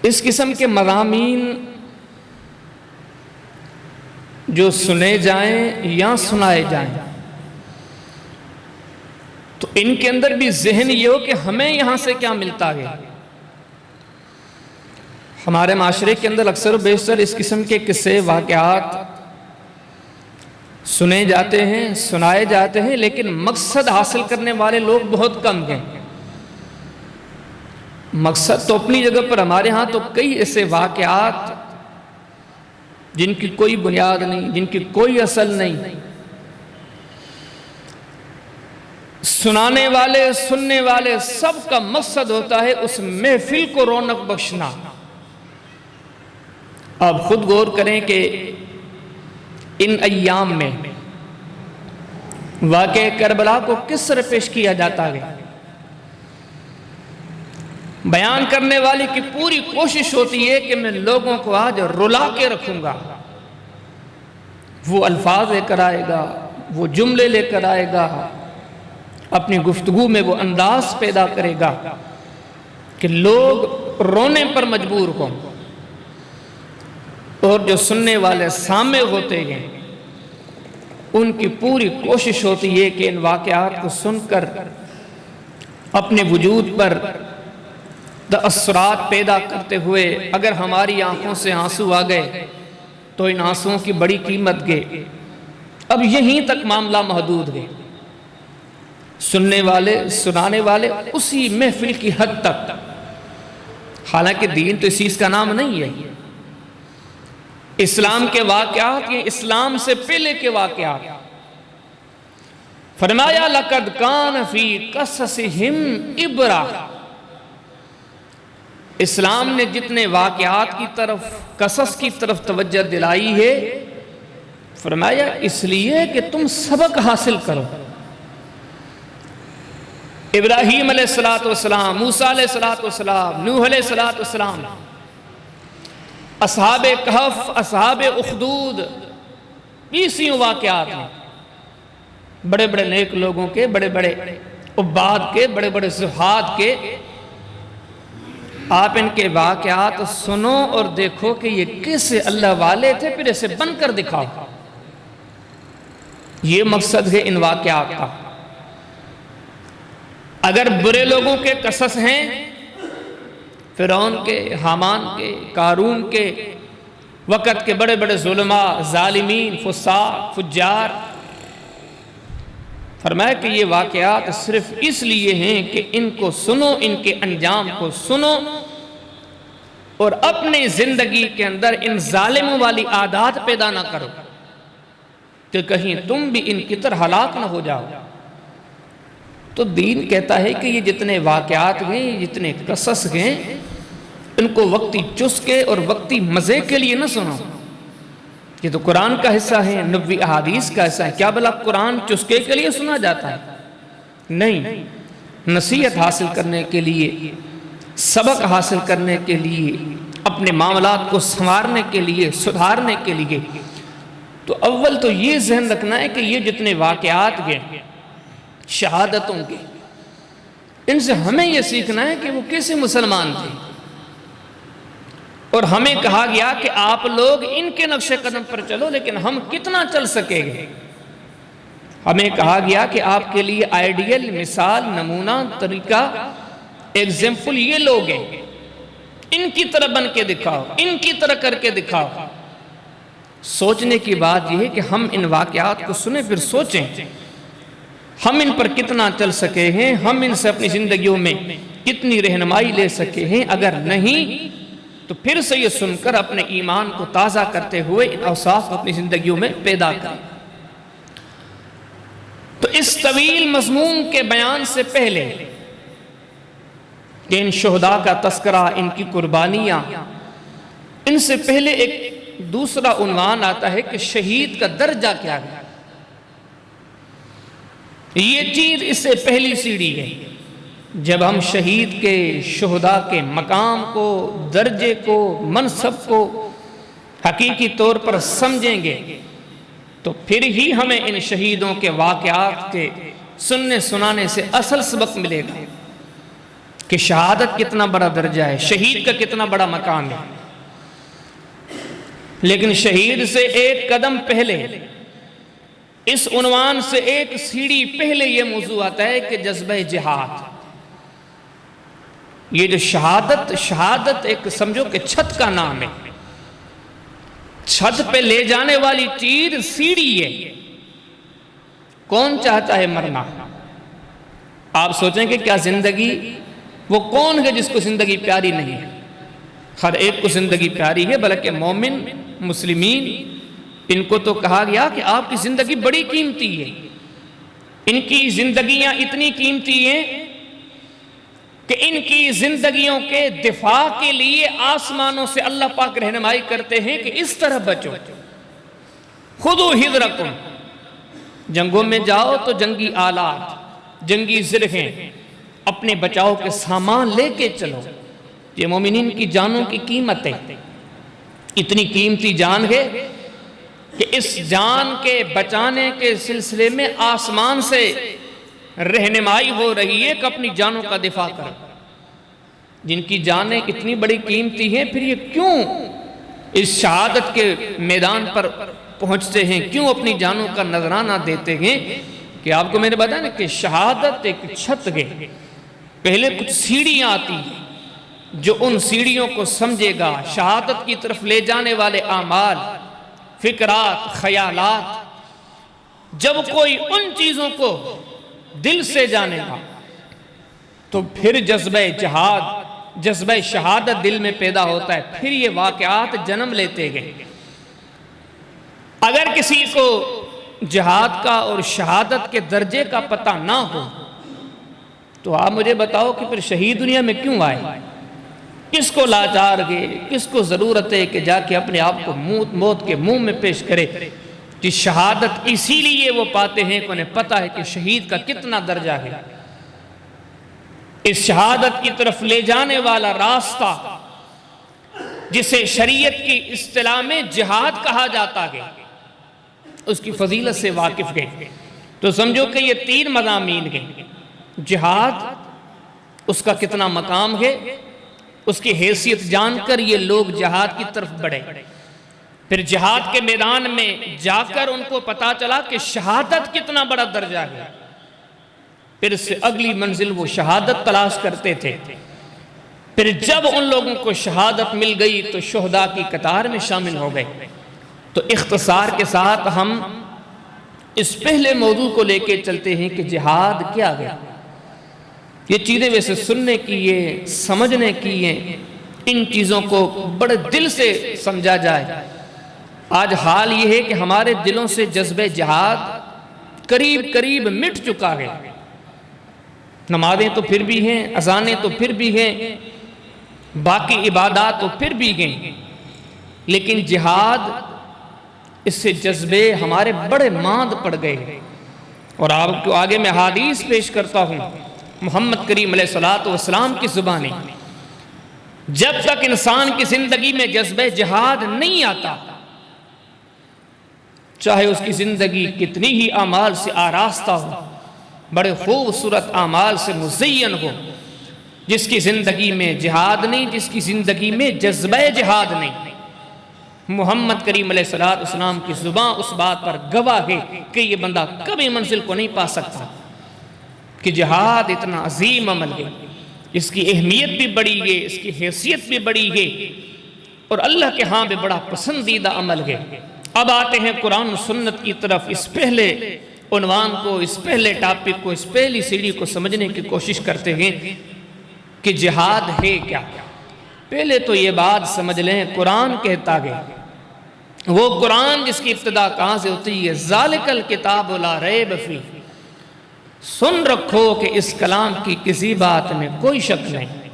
اس قسم کے مضامین جو سنے جائیں یا سنائے جائیں تو ان کے اندر بھی ذہن یہ ہو کہ ہمیں یہاں سے کیا ملتا ہے۔ ہمارے معاشرے کے اندر اکثر و بیشتر اس قسم کے قصے واقعات سنے جاتے ہیں، سنائے جاتے ہیں، لیکن مقصد حاصل کرنے والے لوگ بہت کم ہیں۔ مقصد تو اپنی جگہ پر ہمارے ہاں تو کئی ایسے واقعات جن کی کوئی بنیاد نہیں، جن کی کوئی اصل نہیں، سنانے والے سننے والے سب کا مقصد ہوتا ہے اس محفل کو رونق بخشنا۔ آپ خود غور کریں کہ ان ایام میں واقعہ کربلا کو کس طرح پیش کیا جاتا ہے۔ بیان کرنے والی کی پوری کوشش ہوتی ہے کہ میں لوگوں کو آج رلا کے رکھوں گا۔ وہ الفاظ لے کر آئے گا، وہ جملے لے کر آئے گا، اپنی گفتگو میں وہ انداز پیدا کرے گا کہ لوگ رونے پر مجبور ہوں، اور جو سننے والے سامع ہوتے ہیں ان کی پوری کوشش ہوتی ہے کہ ان واقعات کو سن کر اپنے وجود پر تأثرات پیدا کرتے ہوئے اگر ہماری آنکھوں سے آنسو آ گئے تو ان آنسوؤں کی بڑی قیمت گئے۔ اب یہیں تک معاملہ محدود ہے، سننے والے سنانے والے اسی محفل کی حد تک، حالانکہ دین تو اس چیز کا نام نہیں ہے۔ اسلام کے واقعات یہ اسلام سے پہلے کے واقعات۔ فرمایا لَقَدْ كَانَ فِي قَصَصِهِمْ عِبْرَةٌ۔ اسلام نے جتنے واقعات کی طرف، قصص کی طرف توجہ دلائی ہے، فرمایا اس لیے کہ تم سبق حاصل کرو۔ ابراہیم علیہ السلام، موسیٰ علیہ السلام، نوح علیہ السلام، اصحاب کہف، اصحاب اخدود، بیسیوں واقعات ہیں، بڑے بڑے نیک لوگوں کے، بڑے بڑے عباد کے، بڑے بڑے زہاد کے۔ آپ ان کے واقعات سنو اور دیکھو کہ یہ کیسے اللہ والے تھے، پھر اسے بن کر دکھاؤ۔ یہ مقصد ہے ان واقعات کا۔ اگر برے لوگوں کے قصص ہیں، فرعون کے، حامان کے، قارون کے، وقت کے بڑے بڑے ظلماء، ظالمین، فساق، فجار، فرمایا کہ یہ واقعات صرف اس لیے ہیں کہ ان کو سنو، ان کے انجام کو سنو، اور اپنی زندگی کے اندر ان ظالموں والی عادات پیدا نہ کرو کہ کہیں تم بھی ان کی طرح ہلاک نہ ہو جاؤ۔ تو دین کہتا ہے کہ یہ جتنے واقعات ہیں، جتنے قصص ہیں، ان کو وقتی چسکے اور وقتی مزے کے لیے نہ سنو۔ یہ تو قرآن کا حصہ ہے، نبوی احادیث کا حصہ ہے۔ کیا بلا قرآن چسکے کے لیے سنا جاتا ہے؟ نہیں، نصیحت حاصل کرنے کے لیے، سبق حاصل کرنے کے لیے، اپنے معاملات کو سنوارنے کے لیے، سدھارنے کے لیے۔ تو اول تو یہ ذہن رکھنا ہے کہ یہ جتنے واقعات ہیں شہادتوں کے، ان سے ہمیں یہ سیکھنا ہے کہ وہ کیسے مسلمان تھے، اور ہمیں کہا گیا کہ آپ لوگ ان کے نقش قدم پر چلو، لیکن ہم کتنا چل سکیں گے؟ ہمیں کہا گیا کہ آپ کے لیے آئیڈیل، مثال، نمونہ، طریقہ، ایگزامپل یہ لوگ ہیں، ان کی طرح بن کے دکھاؤ، ان کی طرح کر کے دکھاؤ۔ سوچنے کی بات یہ ہے کہ ہم ان واقعات کو سنیں، پھر سوچیں ہم ان پر کتنا چل سکے ہیں، ہم ان سے اپنی زندگیوں میں کتنی رہنمائی لے سکے ہیں۔ اگر نہیں تو پھر سے یہ سن کر اپنے ایمان کو تازہ کرتے ہوئے ان اوصاف اپنی زندگیوں میں پیدا کریں۔ تو اس طویل مضمون کے بیان سے پہلے کہ ان شہداء کا تذکرہ، ان کی قربانیاں، ان سے پہلے ایک دوسرا عنوان آتا ہے کہ شہید کا درجہ کیا ہے۔ یہ چیز اس سے پہلی سیڑھی ہے۔ جب ہم شہید کے، شہداء کے مقام کو، درجے کو، منصب کو حقیقی طور پر سمجھیں گے تو پھر ہی ہمیں ان شہیدوں کے واقعات کے سننے سنانے سے اصل سبق ملے گا۔ کہ شہادت کتنا بڑا درجہ ہے، شہید کا کتنا بڑا مقام ہے، لیکن شہید سے ایک قدم پہلے، اس عنوان سے ایک سیڑھی پہلے یہ موضوع آتا ہے کہ جذبہ جہاد۔ یہ جو شہادت ایک سمجھو کہ چھت کا نام ہے، چھت پہ لے جانے والی چیز سیڑھی ہے۔ کون چاہتا ہے مرنا؟ آپ سوچیں کہ کیا زندگی، وہ کون ہے جس کو زندگی پیاری نہیں ہے؟ ہر ایک کو زندگی پیاری ہے، بلکہ مومن مسلمین ان کو تو کہا گیا کہ آپ کی زندگی بڑی قیمتی ہے، ان کی زندگیاں اتنی قیمتی ہیں کہ ان کی زندگیوں کے دفاع کے لیے آسمانوں سے اللہ پاک رہنمائی کرتے ہیں کہ اس طرح بچو، خذوا حذرکم، جنگوں میں جاؤ تو جنگی آلات، جنگی زرہیں، اپنے بچاؤ کے سامان لے کے چلو۔ یہ مومنین کی جانوں کی قیمت ہے، اتنی قیمتی جان ہے کہ اس جان کے بچانے کے سلسلے میں آسمان سے رہنمائی ہو رہی ہے کہ اپنی جانوں کا دفاع کرو۔ جن کی جانیں اتنی بڑی قیمتی ہیں، پھر یہ کیوں اس شہادت کے میدان پر پہنچتے ہیں، کیوں اپنی جانوں کا نذرانہ دیتے ہیں؟ کہ آپ کو میں نے بتایا نا کہ شہادت ایک چھت ہے، پہلے کچھ سیڑھیاں آتی ہیں، جو ان سیڑھیوں کو سمجھے گا، شہادت کی طرف لے جانے والے اعمال، فکرات، خیالات، جب کوئی ان چیزوں کو دل سے جانے گا تو پھر جذبہ جہاد، جذبہ شہادت دل میں پیدا ہوتا ہے، پھر یہ واقعات جنم لیتے گئے۔ اگر کسی کو جہاد کا اور شہادت کے درجے کا پتہ نہ ہو تو آپ مجھے بتاؤ کہ پھر شہید دنیا میں کیوں آئے؟ کس کو لاچار گئے، کس کو ضرورت ہے کہ جا کے اپنے آپ کو موت کے منہ میں پیش کرے؟ کہ شہادت اسی لیے وہ پاتے ہیں کہ انہیں پتہ ہے کہ شہید کا کتنا درجہ ہے۔ اس شہادت کی طرف لے جانے والا راستہ جسے شریعت کی اصطلاح میں جہاد کہا جاتا ہے، اس کی فضیلت سے واقف گئے تو سمجھو کہ یہ 3 مضامین گئے۔ جہاد، اس کا کتنا مقام ہے، اس کی حیثیت جان کر یہ لوگ جہاد کی طرف بڑھے۔ پھر جہاد کے میدان میں جا کر ان کو پتا چلا کہ شہادت کتنا بڑا درجہ ہے، پھر اس سے اگلی منزل وہ شہادت تلاش کرتے تھے۔ پھر جب ان لوگوں کو شہادت مل گئی تو شہداء کی قطار میں شامل ہو گئے۔ تو اختصار کے ساتھ ہم اس پہلے موضوع کو لے کے چلتے ہیں کہ جہاد کیا ہے۔ یہ چیزیں ویسے سننے کی ہیں، سمجھنے کی ہیں، ان چیزوں کو بڑے دل سے سمجھا جائے۔ آج حال یہ ہے کہ ہمارے دلوں سے جذبہ جہاد قریب مٹ چکا ہے۔ نمازیں تو پھر بھی ہیں، اذانیں تو پھر بھی ہیں، باقی عبادات تو پھر بھی ہیں، لیکن جہاد، اس سے جذبے ہمارے بڑے ماند پڑ گئے۔ اور آپ کو آگے میں حدیث پیش کرتا ہوں محمد کریم علیہ السلام کی زبانیں، جب تک انسان کی زندگی میں جذبہ جہاد نہیں آتا، چاہے اس کی زندگی کتنی ہی اعمال سے آراستہ ہو، بڑے خوبصورت اعمال سے مزین ہو، جس کی زندگی میں جہاد نہیں، جس کی زندگی میں جذبہ جہاد نہیں، محمد کریم علیہ السلام کی زبان اس بات پر گواہ ہے کہ یہ بندہ کبھی منزل کو نہیں پا سکتا۔ کہ جہاد اتنا عظیم عمل ہے، اس کی اہمیت بھی بڑی ہے، اس کی حیثیت بھی بڑی ہے، اور اللہ کے ہاں بھی بڑا پسندیدہ عمل ہے۔ اب آتے ہیں قرآن و سنت کی طرف، اس پہلے عنوان کو، اس پہلے ٹاپک کو، اس پہلی سیڑھی کو سمجھنے کی کوشش کرتے ہیں کہ جہاد ہے کیا۔ پہلے تو یہ بات سمجھ لیں، قرآن کہتا ہے، وہ قرآن جس کی ابتدا کہاں سے ہوتی ہے، ذالک الکتاب لا ریب فیہ، سن رکھو کہ اس کلام کی کسی بات میں کوئی شک نہیں،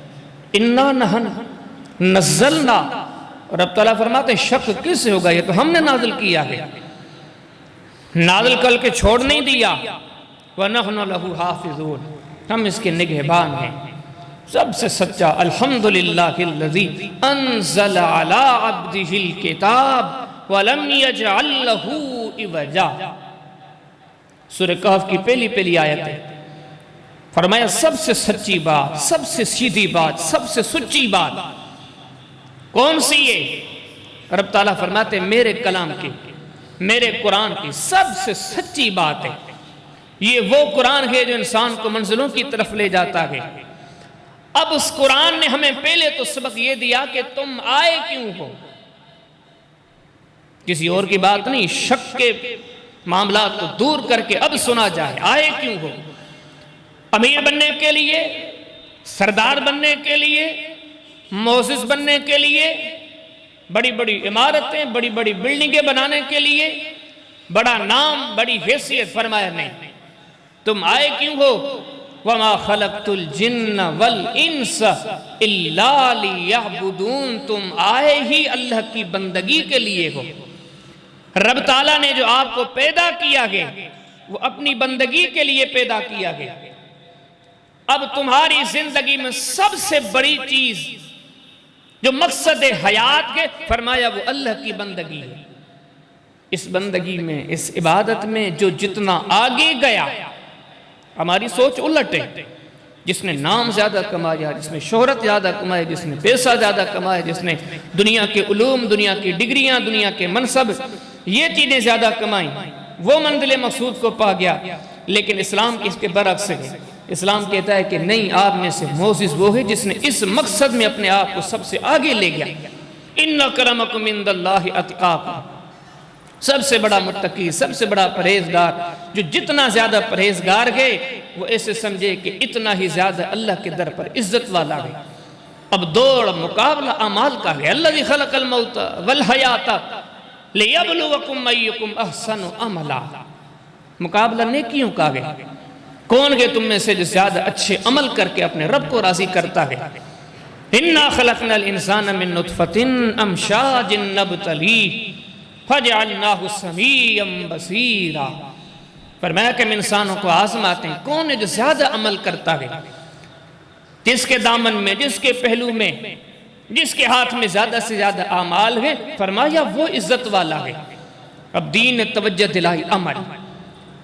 انا نحن نزلنا، اور اب تعالیٰ فرماتے ہیں شک کس سے ہوگا، یہ تو ہم نے نازل کیا ہے، نازل کر کے چھوڑ نہیں دیا، وَنَحْنُ لَهُ حَافِظُونَ، ہم اس کے نگہبان ہیں۔ سب سے سچا الحمدللہ الذی انزل علی عبدہ الکتاب ولم یجعل لہ عوجا، سورہ کہف کی پہلی آیت ہے۔ فرمایا سب سے سچی بات، سب سے سیدھی بات، سب سے سچی بات کون سی ہے؟ رب تعالیٰ فرماتے میرے کلام کی، میرے قرآن کی سب سے سچی بات ہے۔ یہ وہ قرآن ہے جو انسان کو منزلوں کی طرف لے جاتا ہے۔ اب اس قرآن نے ہمیں پہلے تو سبق یہ دیا کہ تم آئے کیوں ہو، کسی اور کی بات نہیں، شک کے معاملات کو دور کر کے اب سنا جائے آئے کیوں ہو؟ امیر بننے کے لیے، سردار بننے کے لیے، معزز بننے کے لیے، بڑی بڑی عمارتیں، بڑی بڑی بلڈنگیں بنانے کے لیے، بڑا نام، بڑی حیثیت؟ فرمایا نہیں، تم آئے کیوں ہو؟ وَمَا خَلَقْتُ الْجِنَّ وَالْإِنسَ إِلَّا لِيَعْبُدُونَ، تم آئے ہی اللہ کی بندگی کے لیے ہو۔ رب تعالیٰ نے جو آپ کو پیدا کیا گیا وہ اپنی بندگی کے لیے پیدا کیا گیا۔ اب تمہاری زندگی میں سب سے بڑی چیز جو مقصد حیات ہے، فرمایا وہ اللہ کی بندگی ہے۔ اس بندگی میں، اس عبادت میں جو جتنا آگے گیا، ہماری سوچ الٹ ہے۔ جس نے نام زیادہ کمایا، جس نے شہرت زیادہ کمایا، جس نے پیسہ زیادہ کمایا، جس نے دنیا کے علوم، دنیا کی ڈگریاں، دنیا کے منصب، یہ چیزیں زیادہ کمائیں، وہ منزل مقصود کو پا گیا۔ لیکن اسلام کی اس کے برعکس ہے۔ اسلام کہتا ہے کہ نہیں، آپ میں سے معزز وہ ہے جس نے اس مقصد میں اپنے آپ کو سب سے آگے لے گیا۔ اِنَّ اکرمکم عند اللہ اتقاکم، سب سے بڑا متقی، سب سے بڑا پرہیزگار، جو جتنا زیادہ پرہیزگار ہے وہ ایسے سمجھے کہ اتنا ہی زیادہ اللہ کے در پر عزت والا ہے۔ اب دوڑ مقابلہ اعمال کا ہے۔ الذی خلق الموت والحیات لیبلوکم ایکم احسن عملا، مقابلہ نیکیوں کا ہے۔ کون ہے تم میں سے جو زیادہ اچھے عمل کر کے اپنے رب کو راضی کرتا ہے؟ اِنَّا خَلَقْنَا الْإِنسَانَ مِن نُطْفَةٍ أَمْشَاجٍ نَبْتَلِيهِ فَجَعَلْنَاهُ سَمِيعًا بَصِيرًا، فرمایا کہ ہم انسانوں کو آزماتے ہیں کون ہے جو زیادہ عمل کرتا ہے، جس کے دامن میں، جس کے پہلو میں، جس کے ہاتھ میں زیادہ سے زیادہ اعمال ہے، فرمایا وہ عزت والا ہے۔ اب دین نے توجہ دلائی عمل،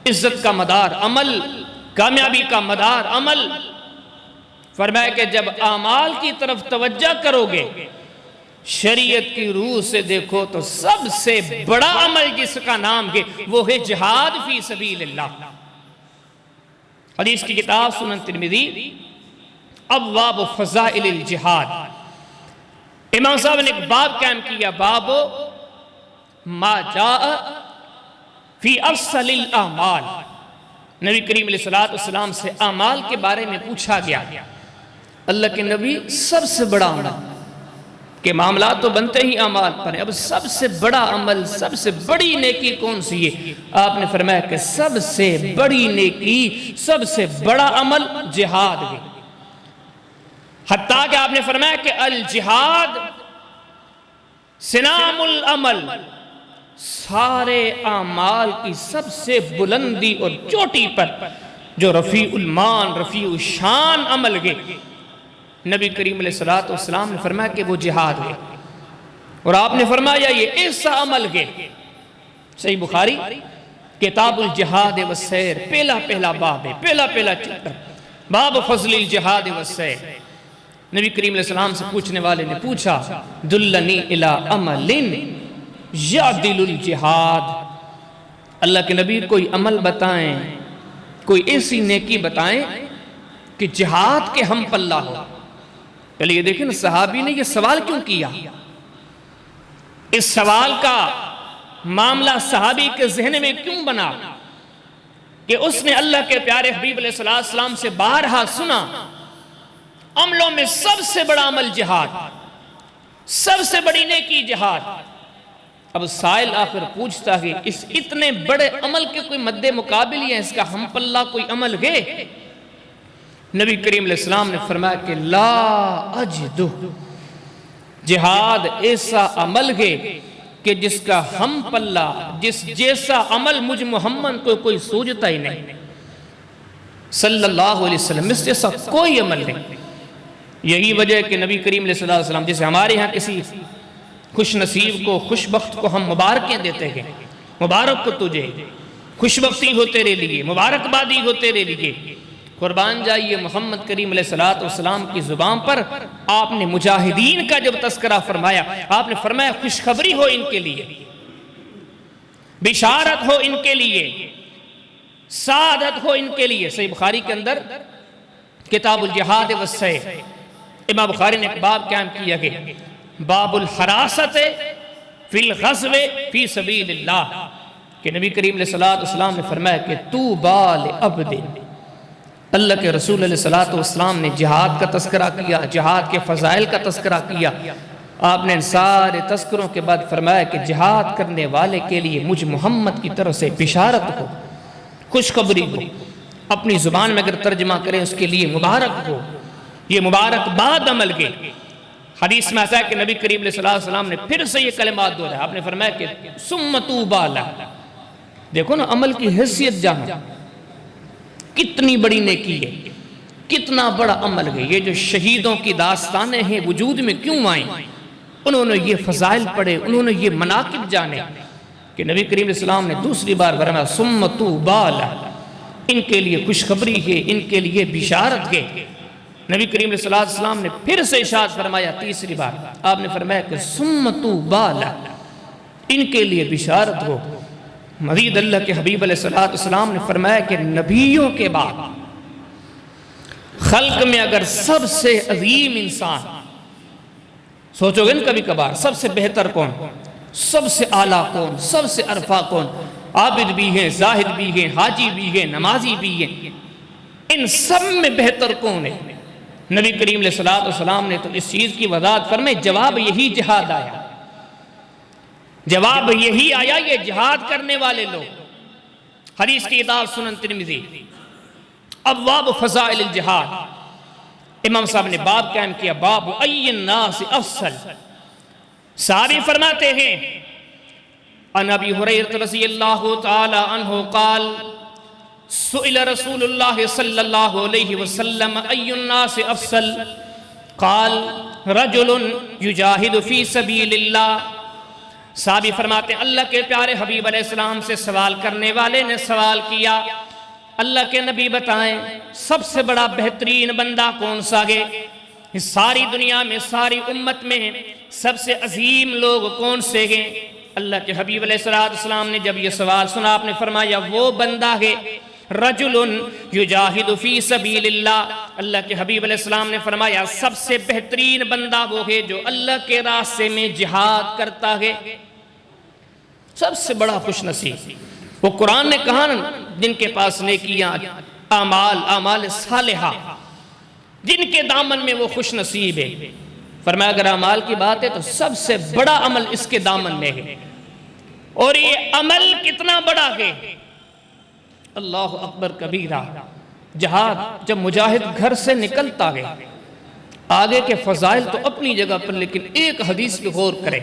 عزت کا مدار عمل، کامیابی کا مدار عمل۔ فرمایا کہ جب اعمال کی طرف توجہ کرو گے، شریعت کی روح سے دیکھو تو سب سے بڑا عمل جس کا نام ہے وہ ہے جہاد فی سبیل اللہ۔ حدیث کی کتاب سنن ترمذی ابواب فضائل الجہاد، امام صاحب نے ایک باب قائم کیا، باب ما جاء فی افضل الاعمال۔ نبی کریم علیہ السلام سے اعمال کے بارے میں پوچھا گیا، اللہ کے نبی سب سے بڑا عمل کہ معاملات تو بنتے ہی اعمال پر ہیں، اب سب سے بڑا عمل، سب سے بڑی نیکی کون سی ہے؟ آپ نے فرمایا کہ سب سے بڑی نیکی، سب سے بڑا عمل جہاد ہے۔ حتیٰ کہ آپ نے فرمایا کہ الجہاد سنام العمل، سارے اعمال کی سب سے بلندی اور چوٹی پر جو رفیع المان، رفیع الشان عمل ہے، نبی کریم علیہ السلام نے فرمایا کہ وہ جہاد ہے۔ اور آپ نے فرمایا یہ ایسا عمل ہے، صحیح بخاری کتاب الجہاد والسیر، پہلا باب ہے، پہلا چپٹر، باب فضل الجہاد والسیر۔ نبی کریم علیہ السلام سے پوچھنے والے نے پوچھا دلنی الی عمل یعدل الجہاد، اللہ کے نبی کوئی عمل بتائیں، کوئی ایسی نیکی بتائیں کہ جہاد کے ہم پلہ ہو۔ پہلے یہ دیکھیں صحابی نے یہ سوال کیوں کیا؟ اس سوال کا معاملہ صحابی کے ذہن میں کیوں بنا کہ اس نے اللہ کے پیارے حبیب علیہ السلام سے بارہا سنا عملوں میں سب سے بڑا عمل جہاد، سب سے بڑی نیکی جہاد۔ اب سائل آخر پوچھتا ہے اس اتنے بڑے عمل کے کوئی مد مقابل یا اس کا ہم پلہ کوئی عمل ہے؟ نبی کریم علیہ السلام نے فرمایا کہ لا اجدو، جہاد ایسا عمل ہے کہ جس کا ہم پلہ، جس جیسا عمل مجھ محمد کو کوئی سوچتا ہی نہیں صلی اللہ علیہ وسلم، اس جیسا کوئی عمل نہیں۔ یہی وجہ ہے کہ نبی کریم علیہ السلام جیسے ہمارے ہاں کسی خوش نصیب کو، خوش بخت کو ہم مبارکیں دیتے ہیں، مبارک کو تجھے، خوش بختی ہو تیرے لیے، مبارک بادی ہو تیرے لیے، قربان جائیے محمد کریم علیہ السلام کی زبان پر آپ نے مجاہدین کا جب تذکرہ فرمایا، آپ نے فرمایا خوشخبری ہو ان کے لیے، بشارت ہو ان کے لیے، سعادت ہو ان کے لیے۔ صحیح بخاری کے اندر کتاب الجہاد والسیف، امام بخاری نے ایک باب قائم کیا کہ باب الحراست فی الغزو فی سبیل اللہ، کہ نبی کریم علیہ السلام نے فرمایا کہ طوبی لعبد، اللہ کے رسول علیہ السلام نے جہاد کا تذکرہ کیا، جہاد کے فضائل کا تذکرہ کیا۔ آپ نے ان سارے تذکروں کے بعد فرمایا کہ جہاد کرنے والے کے لیے مجھ محمد کی طرف سے بشارت ہو، خوشخبری ہو۔ اپنی زبان میں اگر ترجمہ کریں اس کے لیے مبارک ہو، یہ مبارک بعد عمل کے۔ حدیث میں آتا ہے کہ نبی کریم علیہ السلام نے پھر سے یہ کلمات دہرائے، آپ نے فرمایا کہ ثم طوبی لہ۔ دیکھو نا عمل کی حیثیت جانا، کتنی بڑی نیکی ہے، کتنا بڑا عمل ہے۔ یہ جو شہیدوں کی داستانیں ہیں وجود میں کیوں آئیں؟ انہوں نے یہ فضائل پڑھے، انہوں نے یہ مناقب جانے کہ نبی کریم علیہ السلام نے دوسری بار فرمایا ثم طوبی لہ، ان کے لیے خوشخبری ہے، ان کے لیے بشارت ہے۔ نبی کریم علیہ السلام نے پھر سے ارشاد فرمایا تیسری بار، آپ نے فرمایا کہ ثم طوبی لہ، ان کے لیے بشارت ہو۔ مزید اللہ کے حبیب علیہ السلام نے فرمایا کہ نبیوں کے بعد خلق میں اگر سب سے عظیم انسان، سوچو گے نا کبھی کبھار سب سے بہتر کون، سب سے اعلیٰ کون، سب سے عرفہ کون، عابد بھی ہیں، زاہد بھی ہیں، حاجی بھی ہیں، نمازی بھی ہیں، ان سب میں بہتر کون ہے؟ نبی کریم علیہ السلام نے تو اس چیز کی وضاحت فرمائی، جواب یہی جہاد آیا، جواب یہی آیا، یہ جہاد کرنے والے لوگ۔ حدیث کی کتاب سنن ترمذی ابواب فضائل الجہاد، امام صاحب نے باب قائم کیا، باب ای الناس افضل۔ صحابی فرماتے ہیں عن ابی ہریرہ رضی اللہ تعالی عنہ قال سئل رسول اللہ صلی اللہ علیہ وسلم ای الناس افضل قال رجل یجاہد فی سبیل اللہ۔ صحابی فرماتے ہیں اللہ کے پیارے حبیب علیہ السلام سے سوال کرنے والے نے سوال کیا، اللہ کے نبی بتائیں سب سے بڑا بہترین بندہ کون سا ہے؟ اس ساری دنیا میں، ساری امت میں سب سے عظیم لوگ کون سے ہیں؟ اللہ کے حبیب علیہ السلام نے جب یہ سوال سنا، آپ نے فرمایا وہ بندہ ہے رجل یجاہد فی سبیل اللہ۔ اللہ کے حبیب علیہ السلام نے فرمایا سب سے بہترین بندہ وہ ہے جو اللہ کے راستے میں جہاد کرتا ہے۔ سب سے بڑا خوش نصیب، وہ قرآن نے کہا نا جن کے پاس نیکیاں، اعمال صالحہ، جن کے دامن میں وہ خوش نصیب ہے۔ فرمایا اگر اعمال کی بات ہے تو سب سے بڑا عمل اس کے دامن میں ہے، اور یہ عمل کتنا بڑا ہے؟ اللہ اکبر کبیرہ۔ جہاد جب مجاہد گھر سے نکلتا ہے، آگے کے فضائل تو اپنی جگہ پر، لیکن ایک حدیث پہ غور کرے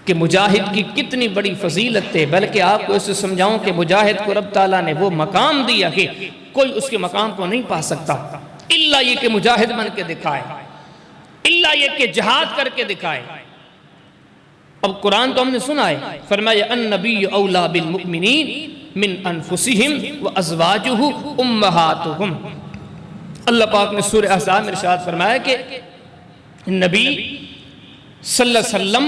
کہ مجاہد کی کتنی بڑی فضیلت ہے۔ بلکہ آپ کو اسے سمجھاؤں کہ مجاہد کو رب تعالیٰ نے وہ مقام دیا کہ کوئی اس کے مقام کو نہیں پا سکتا الا یہ کہ مجاہد بن کے دکھائے، الا یہ کہ جہاد کر کے دکھائے۔ اب قرآن تو ہم نے سنا ہے، فرمایا النبی اولا بالمؤمنین من انفسہم وازواجہ امہاتہم۔ اللہ پاک نے سورہ احزاب میں ارشاد فرمایا کہ نبی صلی اللہ علیہ وسلم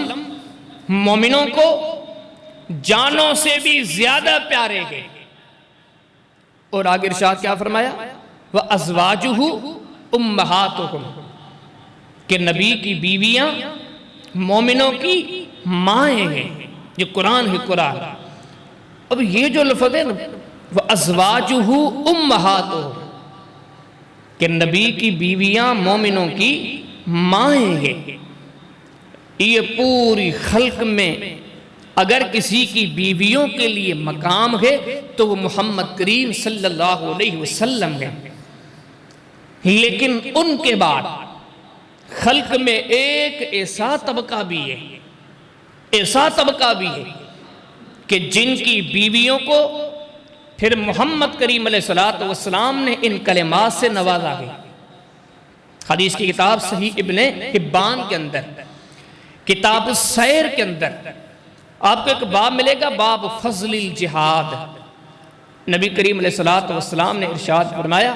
مومنوں کو جانوں سے بھی زیادہ پیارے ہیں، اور آگے ارشاد کیا فرمایا؟ وازواجہ امہاتہم، کہ نبی کی بیویاں مومنوں کی مائیں ہیں۔ یہ قرآن ہے، قرآن۔ اب یہ جو لفظ ہے نا وَأَزْوَاجُهُ أُمَّهَاتُهُ، کہ نبی کی بیویاں مومنوں کی مائیں ہیں۔ یہ پوری خلق میں اگر کسی کی بیویوں کے لیے مقام ہے تو وہ محمد کریم صلی اللہ علیہ وسلم ہے۔ لیکن ان کے بعد خلق میں ایک ایسا طبقہ بھی ہے، ایسا طبقہ بھی ہے کہ جن کی بیویوں کو پھر محمد کریم علیہ السلام نے ان کلمات سے نوازا ہے۔ حدیث کی کتاب صحیح ابن حبان کے اندر، کتاب السیر کے اندر آپ کو ایک باب ملے گا، باب فضل الجہاد، نبی کریم علیہ السلام نے ارشاد فرمایا،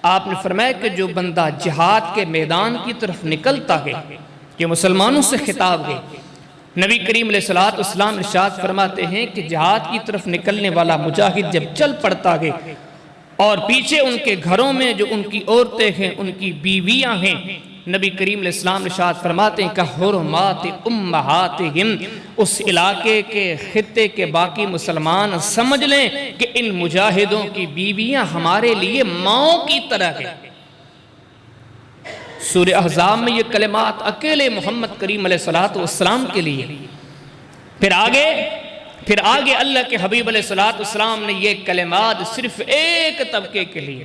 آپ نے فرمایا کہ جو بندہ جہاد کے میدان کی طرف نکلتا ہے، کہ مسلمانوں سے خطاب ہے، نبی کریم علیہ السلام ارشاد فرماتے ہیں کہ جہاد کی طرف نکلنے والا مجاہد جب چل پڑتا ہے اور پیچھے ان کے گھروں میں جو ان کی عورتیں ہیں، ان کی بیویاں ہیں، نبی کریم علیہ السلام ارشاد فرماتے ہیں کہ حرمات امہاتہم، اس علاقے کے خطے کے باقی مسلمان سمجھ لیں کہ ان مجاہدوں کی بیویاں ہمارے لیے ماؤں کی طرح ہیں۔ سورہ احزاب میں یہ کلمات اکیلے محمد کریم علیہ السلام کے لیے، پھر آگے اللہ کے حبیب علیہ السلام نے یہ کلمات صرف ایک طبقے کے لیے،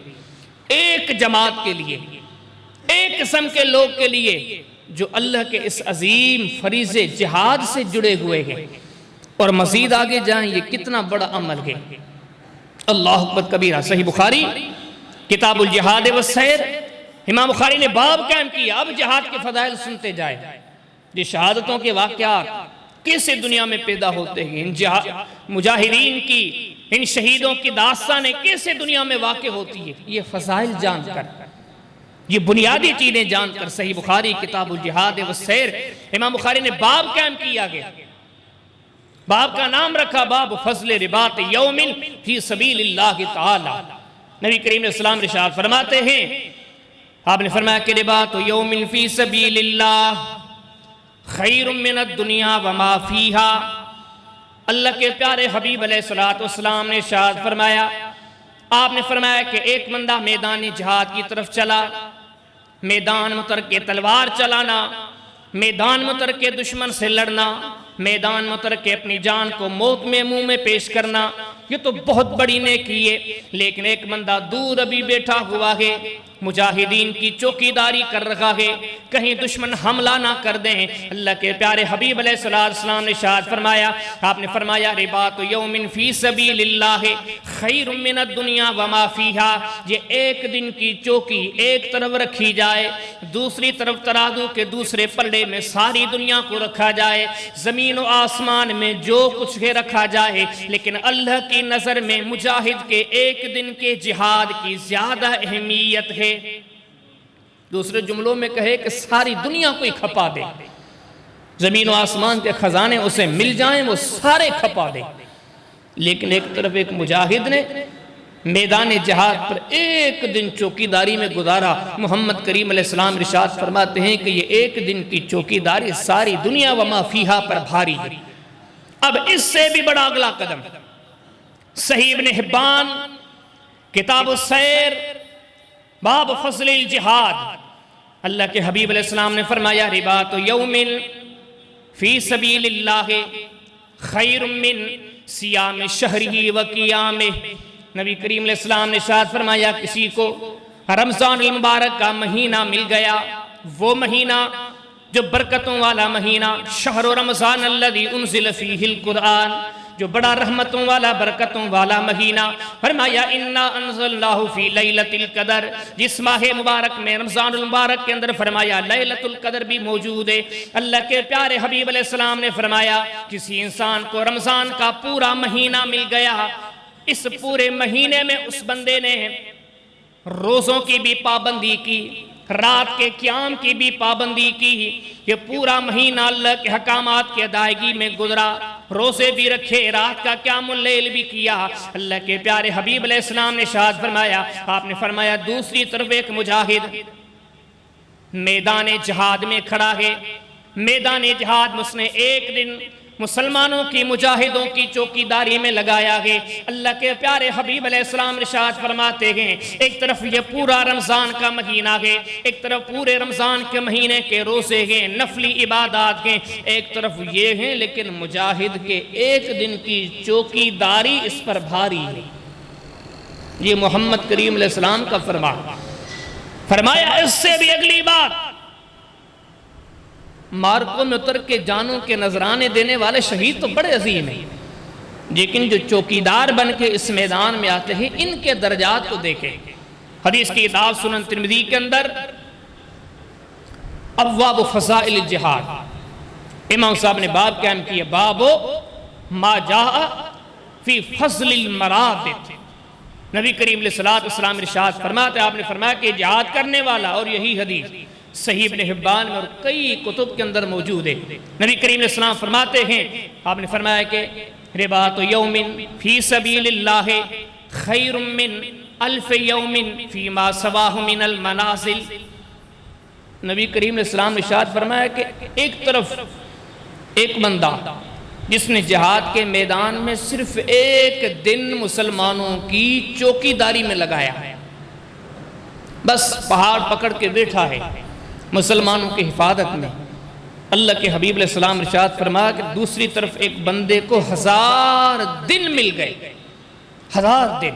ایک جماعت کے لیے، ایک قسم کے لوگ کے لیے جو اللہ کے اس عظیم فریضے جہاد سے جڑے ہوئے ہیں۔ اور مزید آگے جائیں یہ کتنا بڑا عمل ہے۔ اللہ اکبر کبیرہ، صحیح بخاری کتاب الجہاد والسیر، امام بخاری نے باب قائم کیا۔ اب جہاد کے فضائل سنتے جائے، یہ شہادتوں کے واقعات کیسے دنیا میں پیدا ہوتے ہیں، ان مجاہدین کی، ان شہیدوں کی داستانیں کیسے دنیا میں واقع ہوتی ہے، یہ فضائل جان کر، یہ بنیادی چیزیں جان کر صحیح بخاری کتاب الجہاد والسیر امام بخاری نے باب قائم کیا گیا۔ باب کا نام رکھا باب فضل رباط یوم فی سبیل اللہ تعالی۔ نبی کریم علیہ السلام ارشاد فرماتے ہیں، آپ نے فرمایا کہ رباط یوم فی سبیل اللہ خیر من الدنیا وما فیہا۔ اللہ کے پیارے حبیب علیہ السلام نے ارشاد فرمایا، آپ نے فرمایا کہ ایک بندہ میدان جہاد کی طرف چلا، میدان متر کے تلوار چلانا، میدان متر کے دشمن سے لڑنا، میدان متر کے اپنی جان کو موت میں منہ میں پیش کرنا، یہ تو بہت بڑی نیکی ہے۔ لیکن ایک بندہ دور ابھی بیٹھا ہوا ہے، مجاہدین کی چوکیداری کر رہا ہے، کہیں دشمن حملہ نہ کر دیں۔ اللہ کے پیارے حبیب علیہ السلام نے ارشاد فرمایا، آپ نے فرمایا رباط یوم فی سبیل اللہ خیر من الدنیا وما فیہا۔ یہ ایک دن کی چوکی ایک طرف رکھی جائے، دوسری طرف ترازو کے دوسرے پلڑے میں ساری دنیا کو رکھا جائے، زمین و آسمان میں جو کچھ ہے رکھا جائے، لیکن اللہ کی نظر میں مجاہد کے ایک دن کے جہاد کی زیادہ اہمیت ہے۔ دوسرے جملوں میں کہے کہ ساری دنیا کو ہی کھپا دے، زمین و آسمان کے خزانے اسے مل جائیں وہ سارے کھپا دے، لیکن ایک طرف ایک مجاہد نے میدان جہاد پر ایک دن چوکیداری میں گزارا۔ محمد کریم علیہ السلام ارشاد فرماتے ہیں کہ یہ ایک دن کی چوکیداری ساری دنیا وما فیہا پر بھاری ہے۔ اب اس سے بھی بڑا اگلا قدم، صحیح ابن حبان کتاب السیر باب فضل الجہاد، اللہ کے حبیب علیہ السلام نے فرمایا رباط یوم فی سبیل اللہ خیر من صیام شہرہ و قیامہ۔ نبی کریم علیہ السلام نے ارشاد فرمایا کسی کو رمضان المبارک کا مہینہ مل گیا، وہ مہینہ جو برکتوں والا مہینہ، شہر رمضان الذی انزل فیہ القرآن، جو بڑا رحمتوں والا برکتوں والا مہینہ، فرمایا انا انزلناہ فی لیلۃ القدر، جس ماہ مبارک میں رمضان المبارک کے اندر فرمایا لیلۃ القدر بھی موجود ہے۔ اللہ کے پیارے حبیب علیہ السلام نے فرمایا کسی انسان کو رمضان کا پورا مہینہ مل گیا، اس پورے مہینے میں اس بندے نے روزوں کی بھی پابندی کی، رات کے قیام کی بھی پابندی کی، یہ پورا مہینہ اللہ کے حکامات کی ادائیگی میں گزرا، روزے بھی رکھے، رات کا قیام اللیل بھی کیا۔ اللہ کے پیارے حبیب علیہ السلام نے ارشاد فرمایا، آپ نے فرمایا دوسری طرف ایک مجاہد میدان جہاد میں کھڑا ہے، میدان جہاد میں اس نے ایک دن مسلمانوں کی مجاہدوں کی چوکیداری میں لگایا ہے۔ اللہ کے پیارے حبیب علیہ السلام ارشاد فرماتے ہیں ایک طرف یہ پورا رمضان کا مہینہ ہے، ایک طرف پورے رمضان کے مہینے کے روزے ہیں، نفلی عبادات ہیں، ایک طرف یہ ہیں، لیکن مجاہد کے ایک دن کی چوکیداری اس پر بھاری ہے۔ یہ محمد کریم علیہ السلام کا فرمایا اس سے بھی اگلی بات، مارکوں میں اتر کے جانوں کے نذرانے دینے والے شہید تو بڑے عظیم ہیں، لیکن جو چوکیدار بن کے اس میدان میں آتے ہیں ان کے درجات کو دیکھیں۔ حدیث کی کتاب سنن ترمذی کے اندر ابواب فضائل الجہاد امام صاحب نے باب قائم کیا، باب ما جاء فی فضل المرابط، نبی کریم علیہ السلام ارشاد فرماتے آپ نے فرمایا کہ جہاد کرنے والا، اور یہی حدیث صحیح ابن حبان میں اور کئی کتب کے اندر موجود ہے، نبی کریم علیہ السلام فرماتے ہیں، آپ نے فرمایا کہ رباط یوم فی سبیل اللہ خیر من الف یوم فیما سواہ من المنازل۔ نبی کریم علیہ السلام نے ارشاد فرمایا کہ ایک طرف ایک بندہ جس نے جہاد کے میدان میں صرف ایک دن مسلمانوں کی چوکی داری میں لگایا ہے، بس پہاڑ پکڑ کے بیٹھا ہے مسلمانوں کی حفاظت میں، اللہ کے حبیب علیہ السلام ارشاد فرمایا کہ دوسری طرف ایک بندے کو 1000 دن مل گئے، 1000 دن،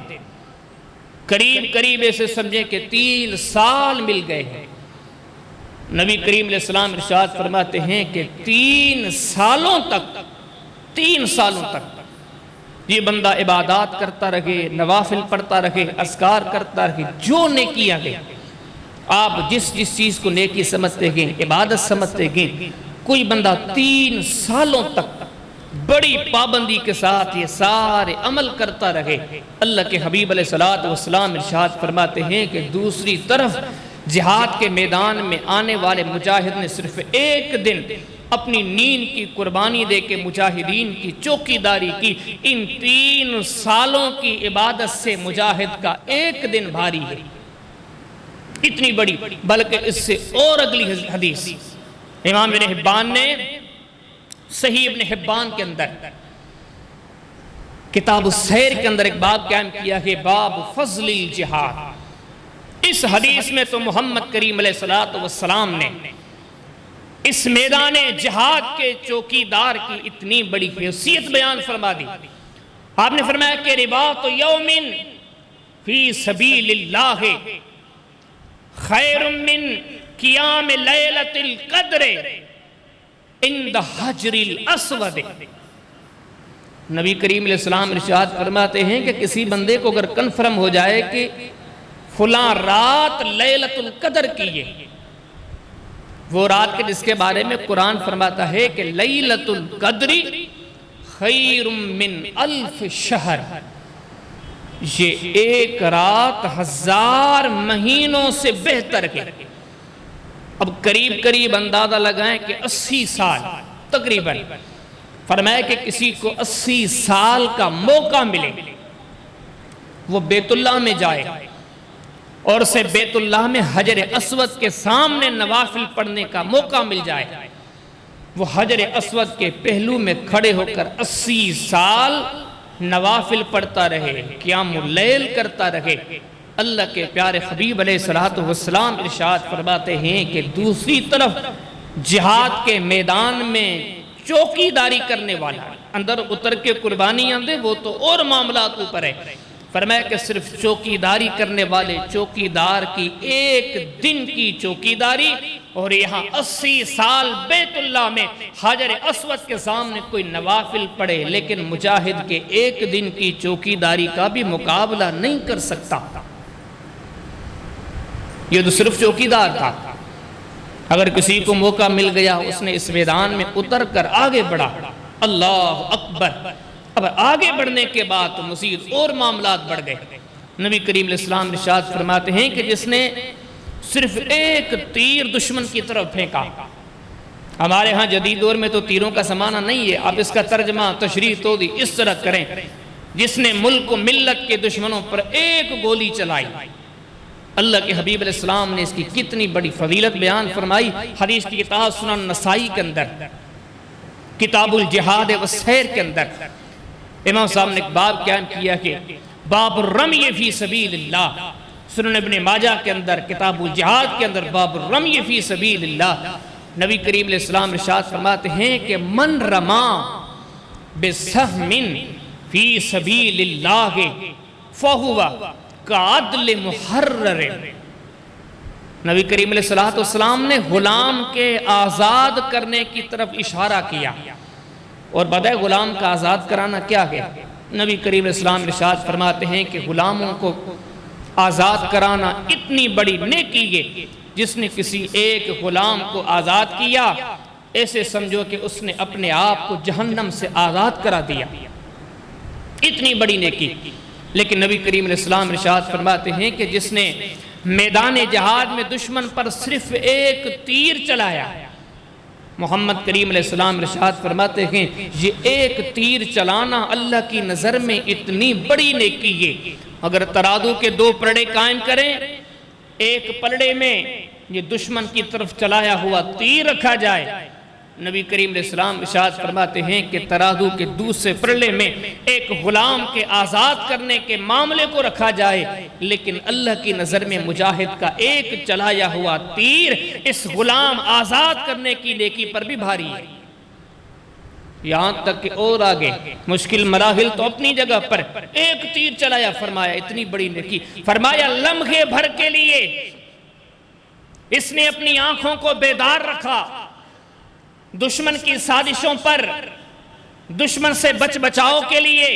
قریب ایسے سمجھیں کہ 3 سال مل گئے ہیں۔ نبی کریم علیہ السلام ارشاد فرماتے ہیں کہ 3 سالوں تک یہ بندہ عبادات کرتا رہے، نوافل پڑھتا رہے، اذکار کرتا رہے، جو نیکیاں گئے، آپ جس چیز کو نیکی سمجھتے گئے، عبادت سمجھتے گئے، کوئی بندہ 3 سالوں تک بڑی پابندی کے ساتھ یہ سارے عمل کرتا رہے، اللہ کے حبیب علیہ السلام ارشاد فرماتے ہیں کہ دوسری طرف جہاد کے میدان میں آنے والے مجاہد نے صرف ایک دن اپنی نیند کی قربانی دے کے مجاہدین کی چوکی داری کی، ان 3 سالوں کی عبادت سے مجاہد کا ایک دن بھاری ہے، اتنی بڑی۔ بلکہ اس سے اور اگلی حدیث امام ابن حبان نے صحیح ابن حبان کے اندر کتاب السیر کے اندر ایک باب قائم کیا ہے، باب فضل الجہاد۔ اس حدیث میں تو محمد کریم علیہ السلام نے اس میدان جہاد کے چوکیدار کی اتنی بڑی حیثیت بیان فرما دی۔ آپ نے فرمایا کہ رباط یوم فی سبیل اللہ خیر من قیام لیلۃ القدر عند حجر الاسود۔ نبی کریم علیہ السلام ارشاد فرماتے ہیں کہ کسی بندے کو اگر کنفرم ہو جائے کہ فلاں رات لیلۃ القدر کی ہے، وہ رات کے جس کے بارے میں قرآن فرماتا ہے کہ لیلۃ القدر خیر من الف شہر، یہ ایک رات 1000 مہینوں سے بہتر ہے۔ اب قریب اندازہ لگائیں کہ 80 سال تقریباً، فرمایا کہ کسی کو 80 سال کا موقع ملے، وہ بیت اللہ میں جائے اور اسے بیت اللہ میں حجر اسود کے سامنے نوافل پڑھنے کا موقع مل جائے، وہ حجر اسود کے پہلو میں کھڑے ہو کر 80 سال نوافل پڑھتا رہے، قیام اللیل کرتا رہے، اللہ کے پیارے حبیب علیہ السلام ارشاد فرماتے ہیں کہ دوسری طرف جہاد کے میدان میں چوکی داری کرنے والا، اندر اتر کے قربانیاں دے وہ تو اور معاملات اوپر ہے، فرمایا کہ صرف چوکی داری کرنے والے چوکی دار کی ایک دن کی چوکی داری، اور یہاں 80 سال بیت اللہ میں حجر اسود کے سامنے کوئی نوافل پڑھے، لیکن مجاہد کے ایک دن کی چوکی داری کا بھی مقابلہ نہیں کر سکتا۔ یہ تو صرف چوکی دار تھا، اگر کسی کو موقع مل گیا اس نے اس میدان میں اتر کر آگے بڑھا، اللہ اکبر۔ اب آگے بڑھنے کے بعد تو مزید اور معاملات بڑھ گئے۔ نبی کریم علیہ السلام ارشاد فرماتے ہیں کہ جس نے صرف ایک تیر دشمن کی طرف پھینکا، ہمارے ہاں جدید دور میں تو تیروں کا زمانہ نہیں ہے، آپ اس کا ترجمہ تشریح تو دی اس طرح کریں، جس نے ملک و ملت کے دشمنوں پر ایک گولی چلائی، اللہ کے حبیب علیہ السلام نے اس کی کتنی بڑی فضیلت بیان فرمائی۔ حدیث کی کتاب سنن نسائی کے اندر کتاب الجہاد والسیر کے اندر امام صاحب نے ایک باب قائم کیا کہ باب الرمی فی سبیل اللہ، سنن ابن ماجہ کے اندر کتاب الجہاد کے اندر باب الرمی فی سبیل اللہ، نبی کریم علیہ السلام ارشاد فرماتے ہیں کہ من رما بسہم فی سبیل اللہ فہو کعدل محرر۔ نبی کریم علیہ السلام نے غلام کے آزاد کرنے کی طرف اشارہ کیا، اور بدائے غلام کا آزاد کرانا کیا ہے؟ نبی کریم علیہ السلام ارشاد فرماتے ہیں کہ غلاموں کو آزاد کرانا اتنی بڑی نیکی ہے، جس نے کسی ایک غلام کو آزاد کیا ایسے سمجھو کہ اس نے اپنے آپ کو جہنم سے آزاد کرا دیا، اتنی بڑی نیکی۔ لیکن نبی کریم علیہ السلام ارشاد فرماتے ہیں کہ جس نے میدان جہاد میں دشمن پر صرف ایک تیر چلایا، محمد کریم علیہ السلام ارشاد فرماتے ہیں یہ ایک تیر چلانا اللہ کی نظر میں اتنی بڑی نیکی ہے۔ اگر ترازو کے دو پلڑے قائم کریں، ایک پلڑے میں یہ دشمن کی طرف چلایا ہوا تیر رکھا جائے، نبی کریم علیہ السلام ارشاد فرماتے ہیں کہ ترازو کے دوسرے پلڑے میں ایک غلام کے آزاد کرنے کے معاملے کو رکھا جائے، لیکن اللہ کی نظر میں مجاہد کا ایک چلایا ہوا تیر اس غلام آزاد کرنے کی نیکی پر بھی بھاری ہے۔ یہاں تک کہ اور آگے مشکل مراحل تو اپنی جگہ پر، ایک تیر چلایا، فرمایا اتنی بڑی نیکی، فرمایا لمحے بھر کے لیے اس نے اپنی آنکھوں کو بیدار رکھا، دشمن کی سازشوں پر، دشمن سے بچ بچاؤ کے لیے،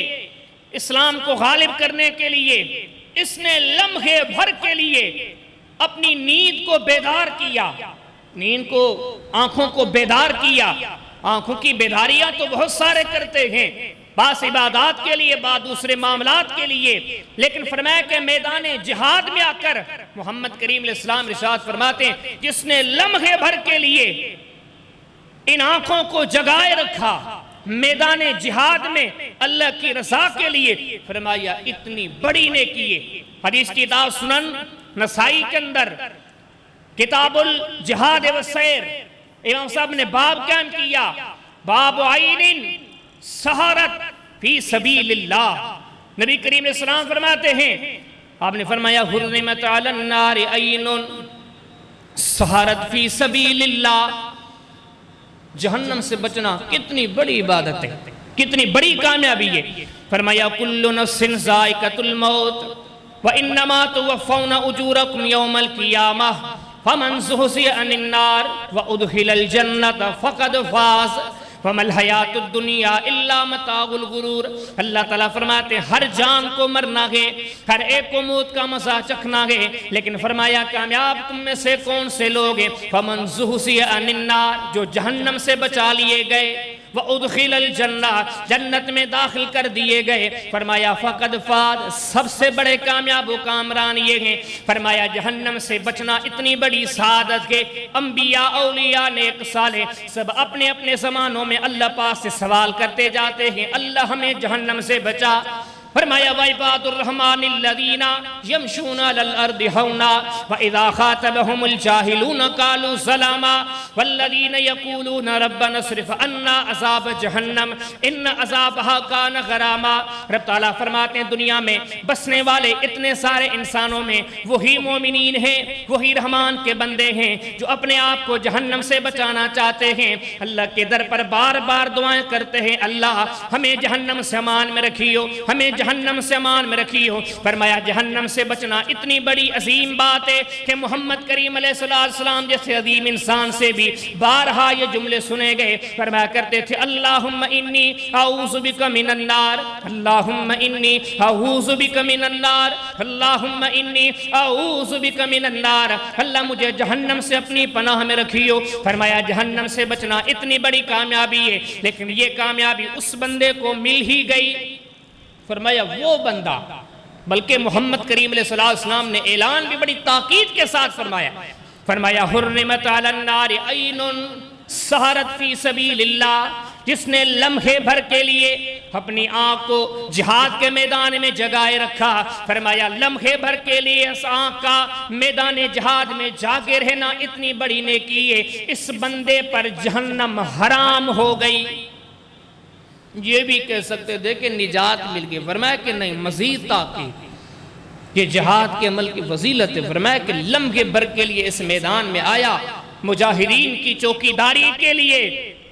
اسلام کو غالب کرنے کے لیے اس نے لمحے بھر کے لیے اپنی نیند کو بیدار کیا، نیند کو، آنکھوں کو بیدار کیا۔ آنکھوں کی بیداریاں تو بہت سارے کرتے ہیں، بعض عبادات کے لیے، بعض دوسرے معاملات کے لیے، لیکن فرمایا کہ میدان جہاد میں آ کر محمد کریم علیہ السلام ارشاد فرماتے ہیں جس نے لمحے بھر کے لیے ان آنکھوں کو جگائے رکھا میدان جہاد میں اللہ کی رضا کے لیے، فرمایا اتنی بڑی نیکی ہے۔ حدیث کی کتاب سنن نسائی کے اندر کتاب الجہاد والسیر امام صاحب نے باب قائم کیا، باب عین سہرت فی سبیل اللہ۔ نبی کریم علیہ السلام فرماتے ہیں، آپ نے فرمایا حرمت علی النار عین سہرت فی سبیل اللہ۔ جہنم سے بچنا کتنی بڑی عبادت ہے، کتنی بڑی کامیابی ہے۔ فرمایا کل نفس ذائقۃ الموت وانما توفون اجورکم یوم القیامہ فمن زحزح عن النار وادخل الجنۃ فقد فاز وما الحیات الدنیا الا متاع الغرور۔ اللہ تعالیٰ فرماتے ہیں ہر جان کو مرنا ہے، ہر ایک کو موت کا مزہ چکھنا ہے، لیکن فرمایا کامیاب تم میں سے کون سے لوگ ہیں؟ فمن زحزح عن النار، جو جہنم سے بچا لیے گئے، وَأُدْخِلَ الْجَنَّةِ، جنت میں داخل کر دیے گئے، فرمایا فَقَدْ فَاز، سب سے بڑے کامیاب و کامران یہ ہیں۔ فرمایا جہنم سے بچنا اتنی بڑی سعادت کے انبیاء، اولیاء، نیک صالح سب اپنے اپنے زمانوں میں اللہ پاک سے سوال کرتے جاتے ہیں، اللہ ہمیں جہنم سے بچا۔ فرمایا وَعِبَادُ الرَّحْمَٰنِ الَّذِينَ يَمْشُونَ عَلَى الْأَرْضِ هَوْنًا وَإِذَا خَاطَبَهُمُ الْجَاهِلُونَ قَالُوا سَلَامًا وَالَّذِينَ يَقُولُونَ رَبَّنَا اصْرِفْ عَنَّا عَذَابَ جَهَنَّمَ إِنَّ عَذَابَهَا كَانَ غَرَامًا۔ رب تعالیٰ فرماتے ہیں دنیا میں بسنے والے اتنے سارے انسانوں میں وہی مومنین ہیں، وہی رحمان کے بندے ہیں جو اپنے آپ کو جہنم سے بچانا چاہتے ہیں، اللہ کے در پر بار بار دعائیں کرتے ہیں، اللہ ہمیں جہنم سے امان میں رکھیو، ہمیں جہنم سے امان میں رکھیو۔ فرمایا جہنم سے بچنا اتنی بڑی عظیم بات ہے کہ محمد کریم علیہ السلام جیسے عظیم انسان سے بھی بارہا یہ جملے سنے گئے، فرمایا کرتے تھے اللہم انی اعوذ بک من النار، اللہم انی اعوذ بک من النار، اللہم انی اعوذ بک من النار، اللہ مجھے جہنم سے اپنی پناہ میں رکھیو۔ فرمایا جہنم سے بچنا اتنی بڑی کامیابی ہے، لیکن یہ کامیابی اس بندے کو مل ہی گئی، فرمایا وہ بندہ، بلکہ محمد کریم علیہ السلام نے اعلان بھی بڑی تاکید کے ساتھ فرمایا، فرمایا حرمت علی النار عین سہرت فی سبیل اللہ، جس نے لمحے بھر کے لیے اپنی آنکھ کو جہاد کے میدان میں جگائے رکھا، فرمایا لمحے بھر کے لیے اس آنکھ کا میدان جہاد میں جاگے رہنا اتنی بڑی نیکی ہے، اس بندے پر جہنم حرام ہو گئی۔ یہ بھی کہہ سکتے تھے کہ نجات مل گئی، فرمایا کہ نہیں، مزید تاکید، یہ جہاد کے عمل کی فضیلت ہے۔ فرمایا کہ لمحے بھر کے لیے اس میدان میں آیا، مجاہدین کی چوکیداری کے لیے،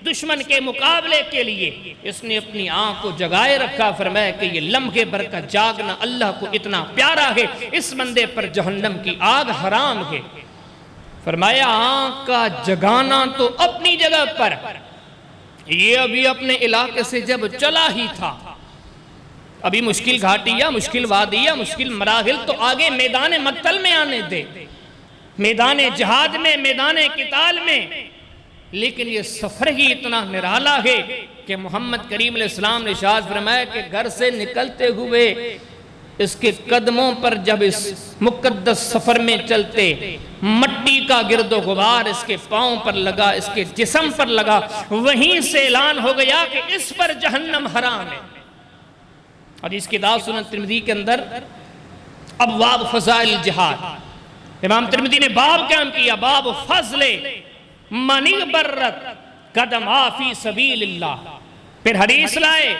دشمن کے مقابلے کے لیے اس نے اپنی آنکھ کو جگائے رکھا۔ فرمایا کہ یہ لمحے بھر کا جاگنا اللہ کو اتنا پیارا ہے، اس بندے پر جہنم کی آگ حرام ہے۔ فرمایا آنکھ کا جگانا تو اپنی جگہ پر، یہ ابھی اپنے علاقے سے جب چلا ہی تھا، ابھی مشکل گھاٹی یا مشکل وادی یا مشکل مراحل تو آگے میدان مقتل میں آنے دے، میدان جہاد میں، میدان قتال میں، لیکن یہ سفر ہی اتنا نرالا ہے کہ محمد کریم علیہ السلام نے ارشاد فرمایا کہ گھر سے نکلتے ہوئے اس کے قدموں پر جب اس مقدس سفر میں چلتے مٹی کا گرد و غبار اس کے پاؤں پر لگا، اس کے جسم پر لگا، وہیں سے اعلان ہو گیا کہ اس پر جہنم حرام ہے۔ حدیث کتاب سنن ترمذی کے اندر ابواب فضائل الجہاد، امام ترمذی نے باب قائم کیا، باب فضل من برت قدمہ فی سبیل اللہ۔ پھر حدیث لائے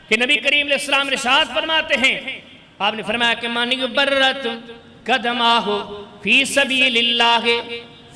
کہ نبی کریم علیہ السلام ارشاد فرماتے ہیں، آپ نے فرمایا کہ من برت قدمہ فی سبیل اللہ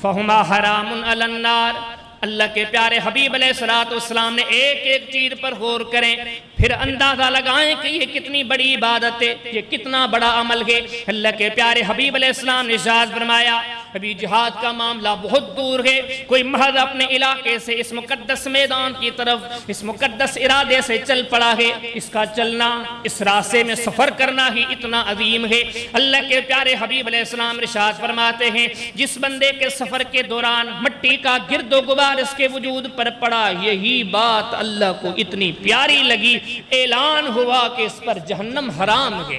فہما حرام علی النار۔ اللہ کے پیارے حبیب علیہ السلام نے ایک ایک چیز پر غور کریں، پھر اندازہ لگائیں کہ یہ کتنی بڑی عبادت ہے، یہ کتنا بڑا عمل ہے۔ اللہ کے پیارے حبیب علیہ السلام نے ارشاد فرمایا، ابھی جہاد کا معاملہ بہت دور ہے، کوئی محض اپنے علاقے سے اس مقدس میدان کی طرف اس مقدس ارادے سے چل پڑا ہے، اس کا چلنا، اس راستے میں سفر کرنا ہی اتنا عظیم ہے۔ اللہ کے پیارے حبیب علیہ السلام ارشاد فرماتے ہیں، جس بندے کے سفر کے دوران مٹی کا گرد و غبار اس کے وجود پر پڑا، یہی بات اللہ کو اتنی پیاری لگی، اعلان ہوا کہ اس پر جہنم حرام ہے۔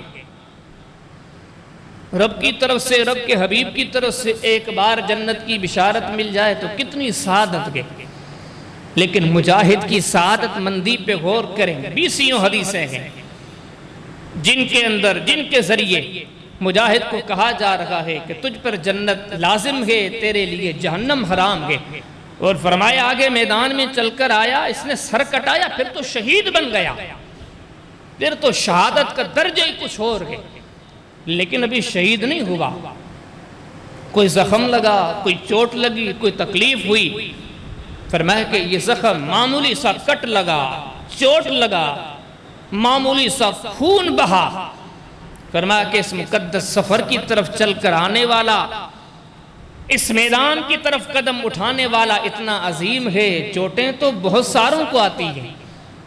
رب کی طرف سے، رب کے حبیب کی طرف سے ایک بار جنت کی بشارت مل جائے تو کتنی سعادت ہے، لیکن مجاہد کی سعادت مندی پہ غور کریں۔ 20 حدیثیں ہیں جن کے اندر، جن کے ذریعے مجاہد کو کہا جا رہا ہے کہ تجھ پر جنت لازم ہے، تیرے لیے جہنم حرام ہے۔ اور فرمایا آگے میدان میں چل کر آیا، اس نے سر کٹایا، پھر تو شہید بن گیا، پھر تو شہادت کا درجہ ہی کچھ اور ہے، لیکن ابھی شہید نہیں ہوا۔ کوئی زخم لگا، کوئی چوٹ لگی، کوئی تکلیف ہوئی، فرمایا کہ یہ زخم معمولی سا کٹ لگا، چوٹ لگا، معمولی سا خون بہا، فرمایا کہ اس مقدس سفر کی طرف چل کر آنے والا، اس میدان کی طرف قدم اٹھانے والا اتنا عظیم ہے، چوٹیں تو بہت ساروں کو آتی ہیں،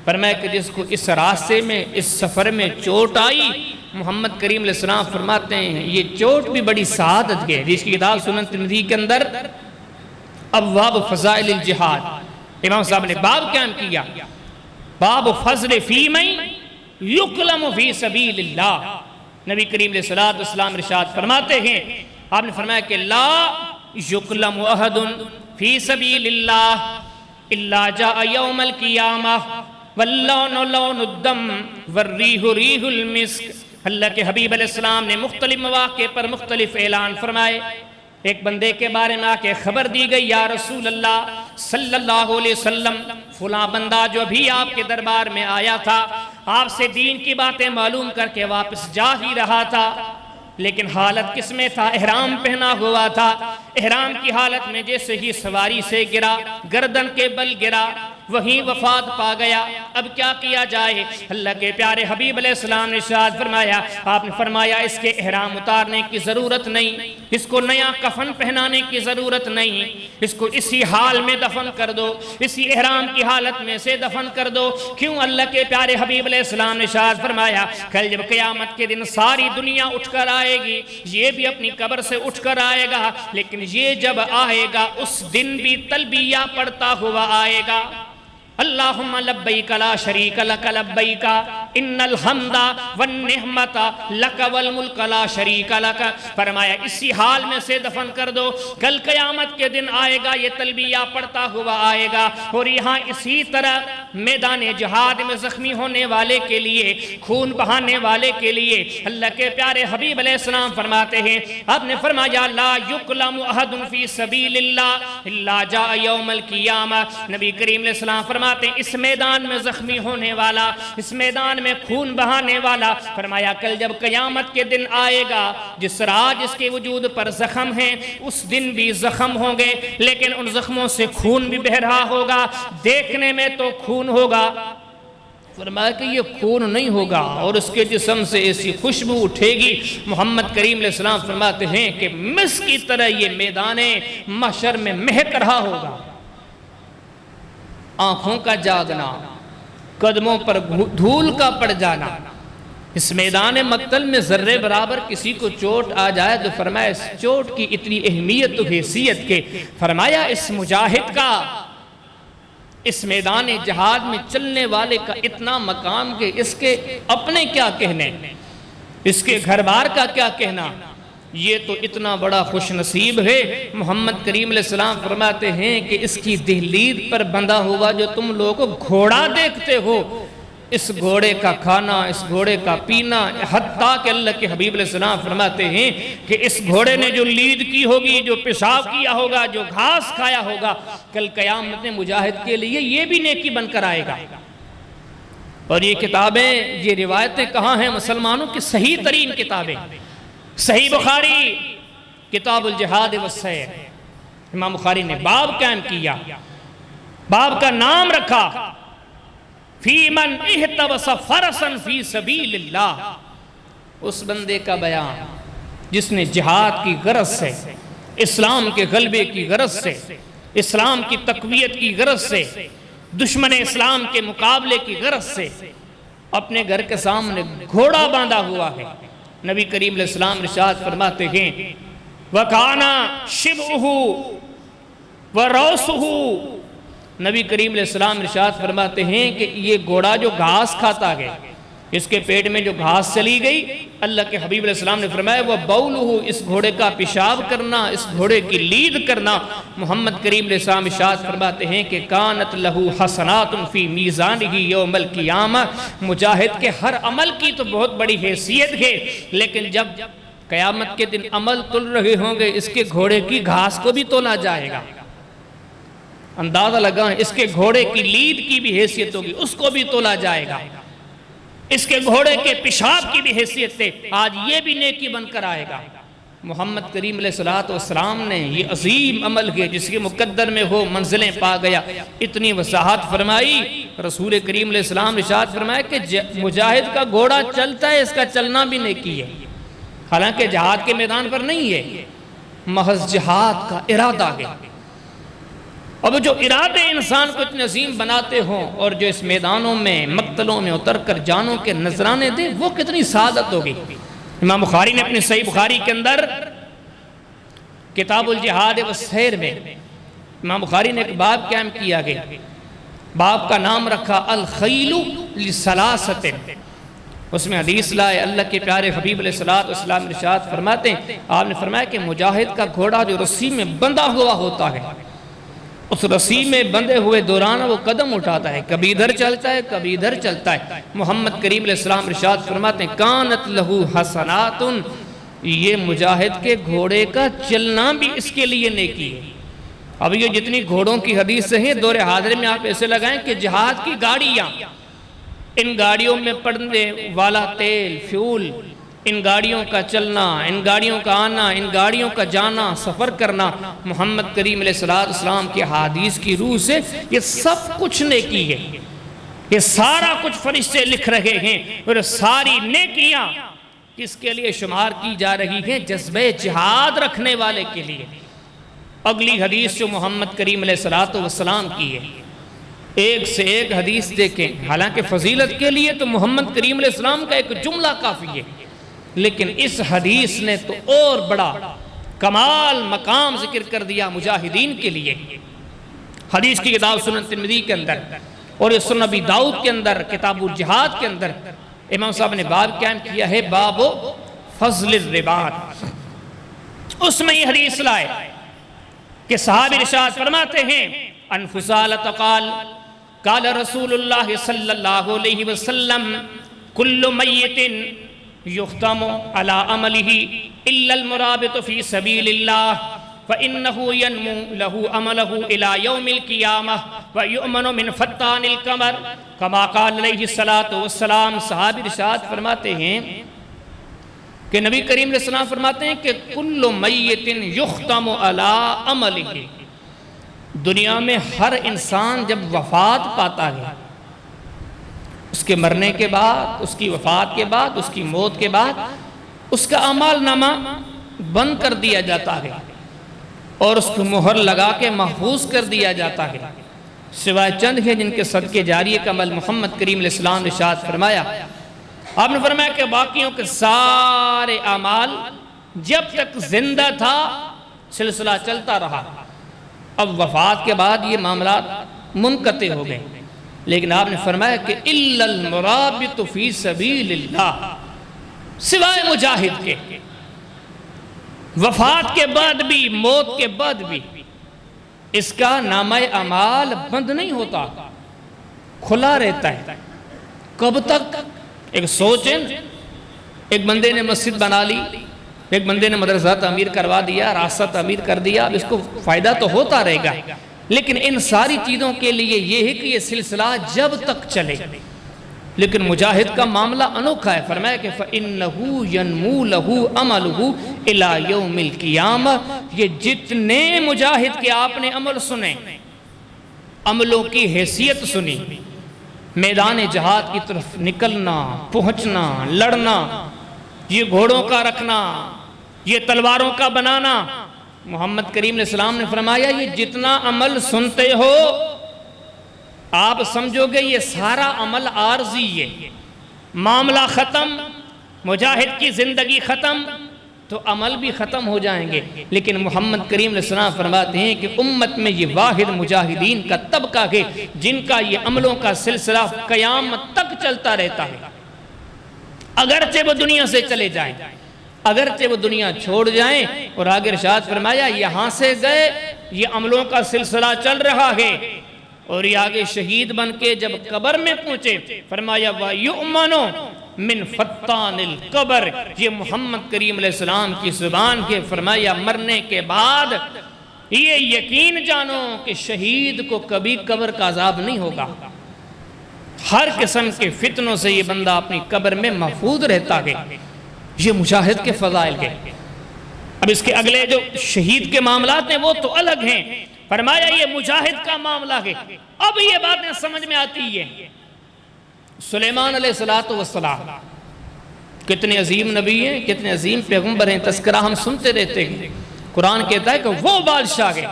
فرمایا کہ جس کو اس راستے میں، اس سفر میں چوٹ آئی، محمد کریم علیہ السلام فرماتے ہیں یہ چوٹ بھی بڑی سعادت ہے۔ جس کی کتاب سنن ترمذی کے اندر ابواب فضائل الجہاد، امام صاحب نے باب قائم کیا، باب فضل فی من یقلم فی سبیل اللہ۔ نبی کریم علیہ السلام ارشاد فرماتے ہیں، آپ نے فرمایا کہ لا یقلم احد فی سبیل اللہ الا جاء یوم القیامہ واللون لون الدم والریح ریح المسک۔ اللہ کے حبیب علیہ السلام نے مختلف مواقع پر مختلف اعلان فرمائے۔ ایک بندے کے بارے میں آکے خبر دی گئی، یا رسول اللہ صلی اللہ علیہ وسلم، فلاں بندہ جو ابھی آپ کے دربار میں آیا تھا، آپ سے دین کی باتیں معلوم کر کے واپس جا ہی رہا تھا، لیکن حالت کس میں تھا؟ احرام پہنا ہوا تھا۔ احرام کی حالت میں جیسے ہی سواری سے گرا، گردن کے بل گرا، وہیں وفات پا گیا۔ اب کیا کیا جائے؟ اللہ کے پیارے حبیب علیہ السلام نے ارشاد فرمایا، آپ نے فرمایا اس کے احرام اتارنے کی ضرورت نہیں، اس کو نیا کفن پہنانے کی ضرورت نہیں، اس کو اسی حال میں دفن کر دو، اسی احرام کی حالت میں سے دفن کر دو۔ کیوں؟ اللہ کے پیارے حبیب علیہ السلام نے ارشاد فرمایا، کل جب قیامت کے دن ساری دنیا اٹھ کر آئے گی، یہ بھی اپنی قبر سے اٹھ کر آئے گا، لیکن یہ جب آئے گا اس دن بھی تلبیہ پڑھتا ہوا آئے گا، اللہم لبیک لا شریک لک لبیک ان الحمد والنعمت لک والملک لا شریک لک۔ فرمایا اسی حال میں سے دفن کر دو، کل قیامت کے دن آئے گا، یہ تلبیہ پڑھتا ہوا آئے گا۔ اور یہاں اسی طرح میدان جہاد میں زخمی ہونے والے کے لیے، خون بہانے والے کے لیے اللہ کے پیارے حبیب علیہ السلام فرماتے ہیں، آپ نے فرمایا لا یقلم احد فی سبیل اللہ الا جاء یوم القیامہ۔ نبی کریم علیہ السلام فرماتے ہیں اس میدان میں زخمی ہونے والا، اس میدان میں خون بہانے والا، فرمایا کل جب قیامت کے دن آئے گا، جس راج اس کے وجود پر زخم ہیں، اس دن بھی زخم ہوں گے، لیکن ان زخموں سے خون بھی بہہ رہا ہوگا، دیکھنے میں تو خون ہوگا، فرمایا کہ یہ خون نہیں ہوگا، اور اس کے جسم سے ایسی خوشبو اٹھے گی۔ محمد کریم علیہ السلام فرماتے ہیں کہ مسک کی طرح یہ میدان محشر میں مہک رہا ہوگا۔ آنکھوں کا جاگنا، قدموں پر دھول کا پڑ جانا، اس میدان مقتل میں ذرے برابر کسی کو چوٹ آ جائے تو فرمایا اس چوٹ کی اتنی اہمیت و حیثیت کے، فرمایا اس مجاہد کا، اس میدان جہاد میں چلنے والے کا اتنا مقام کہ اس کے اپنے کیا کہنے۔ اس کے گھر بار کا کیا کہنا؟ یہ تو اتنا بڑا خوش نصیب ہے۔ محمد کریم علیہ السلام فرماتے ہیں کہ اس کی دہلیز پر بندھا ہوا جو تم لوگ گھوڑا دیکھتے ہو، اس گھوڑے کا کھانا، اس گھوڑے کا پینا، حتیٰ کہ اللہ کے حبیب علیہ السلام فرماتے ہیں کہ اس گھوڑے نے جو لید کی ہوگی، جو پیشاب کیا ہوگا، جو گھاس کھایا ہوگا، کل قیامت میں مجاہد کے لیے یہ بھی نیکی بن کر آئے گا۔ اور یہ کتابیں، یہ روایتیں کہاں ہیں؟ مسلمانوں کی صحیح ترین کتابیں، صحیح بخاری کتاب الجہاد والسیر، امام بخاری نے باب قائم کیا، باب کا نام رکھا فی من احتبس فرسا فی سبیل اللہ، اس بندے کا بیان جس نے جہاد کی غرض سے، اسلام کے غلبے کی غرض سے، اسلام کی تقویت کی غرض سے، دشمن اسلام کے مقابلے کی غرض سے اپنے گھر کے سامنے گھوڑا باندھا ہوا ہے۔ نبی کریم علیہ السلام ارشاد فرماتے ہیں وَكَانَ شِبْعُهُ وَرَوْسُهُ، نبی کریم علیہ السلام ارشاد فرماتے ہیں کہ یہ گھوڑا جو گھاس کھاتا ہے، اس کے پیٹ میں جو گھاس چلی گئی، اللہ کے حبیب علیہ السلام نے فرمایا وَبَوْلُهُ، اس گھوڑے کا پیشاب کرنا، اس گھوڑے کی لید کرنا۔ محمد کریم علیہ السلام ارشاد فرماتے ہیں کہ کانت لہو حسنات فی میزانہ یوم القیامہ، مجاہد کے ہر عمل کی تو بہت بڑی حیثیت ہے، لیکن جب قیامت کے دن عمل تل رہے ہوں گے، اس کے گھوڑے کی گھاس کو بھی تولا جائے گا۔ اندازہ لگائیں، اس کے گھوڑے کی لید کی بھی حیثیت ہوگی، اس کو بھی تولا جائے گا۔ اس کے گھوڑے کے پیشاب کی بھی حیثیت سے آج یہ بھی نیکی بن کر آئے گا۔ محمد کریم علیہ السلام نے یہ عظیم عمل ہے جس کے مقدر میں ہو منزلیں پا گیا، اتنی وضاحت فرمائی۔ رسول کریم علیہ السلام ارشاد فرمایا کہ مجاہد کا گھوڑا چلتا ہے، اس کا چلنا بھی نیکی ہے، حالانکہ جہاد کے میدان پر نہیں ہے، محض جہاد کا ارادہ ہے۔ اب جو ارادے انسان کو اتنے عظیم بناتے ہوں اور جو اس میدانوں میں مقتلوں میں اتر کر جانوں کے نذرانے دے، وہ کتنی سعادت ہوگی۔ امام بخاری نے اپنی صحیح بخاری کے اندر کتاب الجہاد والسیر میں امام بخاری نے ایک باب قائم کیا گیا، باب کا نام رکھا الخیل لثلاثۃ، اس میں حدیث لائے اللہ کے پیارے حبیب علیہ السلام ارشاد فرماتے ہیں، آپ نے فرمایا کہ مجاہد کا گھوڑا جو رسی میں بندھا ہوا ہوتا ہے، اس رسی میں بندھے ہوئے دوران وہ قدم اٹھاتا ہے، کبھی ادھر چلتا ہے، کبھی ادھر چلتا ہے۔ محمد کریم علیہ السلام ارشاد فرماتے ہیں کانت لہو حسنات، یہ مجاہد کے گھوڑے کا چلنا بھی اس کے لیے نیکی ہے۔ اب یہ جتنی گھوڑوں کی حدیث ہیں، دور حاضر میں آپ ایسے لگائیں کہ جہاد کی گاڑیاں، ان گاڑیوں میں پڑنے والا تیل، فیول، ان گاڑیوں کا چلنا، ان گاڑیوں کا آنا، ان گاڑیوں کا جانا، سفر کرنا، محمد کریم علیہ السلام کی حدیث کی روح سے یہ سب کچھ نیکی ہے۔ یہ سارا کچھ فرشتے لکھ رہے ہیں اور ساری نیکیاں کس کے لیے شمار کی جا رہی ہیں؟ جذبہ جہاد رکھنے والے کے لیے۔ اگلی حدیث جو محمد کریم علیہ السلام کی ہے، ایک سے ایک حدیث دیکھیں، حالانکہ فضیلت کے لیے تو محمد کریم علیہ السلام کا ایک جملہ کافی ہے، لیکن اس حدیث نے تو اور بڑا کمال مقام ذکر کر دیا مجاہدین کے لیے۔ حدیث کی کتاب سنن ترمذی کے اندر اور سنن ابی داؤد کے اندر کتاب الجہاد کے اندر امام صاحب نے باب قائم کیا ہے باب فضل الرباط، اس میں یہ حدیث لائے کہ صحابی ارشاد فرماتے ہیں ان فضالۃ قال قال رسول اللہ صلی اللہ علیہ وسلم کل میت یختم علی عملہ الا المرابط فی سبیل اللہ فإنه ينمو له عمله إلى يوم القيامة ويؤمن من فتان القمر كما قال علیہ السلام۔ صحابی ارشاد فرماتے ہیں کہ نبی کریم علیہ السلام فرماتے ہیں کہ کل میت یختم علی عملہ، دنیا میں ہر انسان جب وفات پاتا ہے، اس کے مرنے کے بعد، اس کی وفات کے بعد، اس کی موت کے بعد اس کا اعمال نامہ بند کر دیا جاتا ہے اور اس کو مہر لگا کے محفوظ کر دیا جاتا ہے، سوائے چند ہیں جن کے صدقے جاریہ کا عمل محمد کریم علیہ السلام نے ارشاد فرمایا۔ آپ نے فرمایا کہ باقیوں کے سارے اعمال جب تک زندہ تھا سلسلہ چلتا رہا، اب وفات کے بعد یہ معاملات منقطع ہو گئے، لیکن آپ نے فرمایا کہ الا المرابط فی سبیل اللہ، سوائے مجاہد کے، وفات کے بعد بھی، موت کے بعد بھی اس کا نامہ اعمال بند نہیں ہوتا، کھلا رہتا ہے۔ کب تک؟ ایک سوچیں، ایک بندے نے مسجد بنا لی، ایک بندے نے مدرسہ تعمیر کروا دیا، راستہ تعمیر کر دیا، اب اس کو فائدہ تو ہوتا رہے گا، لیکن ان ساری چیزوں کے لیے یہ ہے کہ یہ سلسلہ جب تک چلے۔ لیکن مجاہد کا معاملہ انوکھا ہے، فرمایا کہ فَإِنَّهُ يَنْمُو لَهُ عَمَلُهُ إِلَى يَوْمِ الْقِيَامَةِ۔ یہ جتنے مجاہد کے آپ نے عمل سنے، عملوں کی حیثیت سنی، میدان جہاد کی طرف نکلنا، پہنچنا، لڑنا، یہ گھوڑوں کا رکھنا، یہ تلواروں کا بنانا، محمد کریم علیہ السلام نے فرمایا یہ جتنا عمل سنتے ہو آپ سمجھو گے یہ سارا عمل عارضی ہے، معاملہ ختم، مجاہد کی زندگی ختم تو عمل بھی ختم ہو جائیں گے، لیکن محمد کریم علیہ السلام فرماتے ہیں کہ امت میں یہ واحد مجاہدین کا طبقہ ہے جن کا یہ عملوں کا سلسلہ قیامت تک چلتا رہتا ہے، اگرچہ وہ دنیا سے چلے جائیں، اگرچہ وہ دنیا چھوڑ جائیں۔ اور آگے ارشاد فرمایا یہاں سے گئے، یہ عملوں کا سلسلہ چل رہا ہے، اور یہ آگے شہید بن کے جب قبر میں پہنچے فرمایا وَيُؤْمَنُ مِنْ فَتَّانِ الْقَبْرِ، یہ محمد کریم علیہ السلام کی زبان کے فرمایا مرنے کے بعد یہ یقین جانو کہ شہید کو کبھی قبر کا عذاب نہیں ہوگا، ہر قسم کے فتنوں سے یہ بندہ اپنی قبر میں محفوظ رہتا ہے۔ یہ مجاہد کے فضائل ہیں۔ اب اس کے اگلے جو شہید کے معاملات ہیں وہ تو الگ ہیں، فرمایا یہ مجاہد کا معاملہ ہے۔ اب یہ باتیں سمجھ میں آتی ہیں، سلیمان علیہ السلام کتنے عظیم نبی ہیں، کتنے عظیم پیغمبر ہیں، تذکرہ ہم سنتے رہتے ہیں۔ قرآن کہتا ہے کہ وہ بادشاہ ہے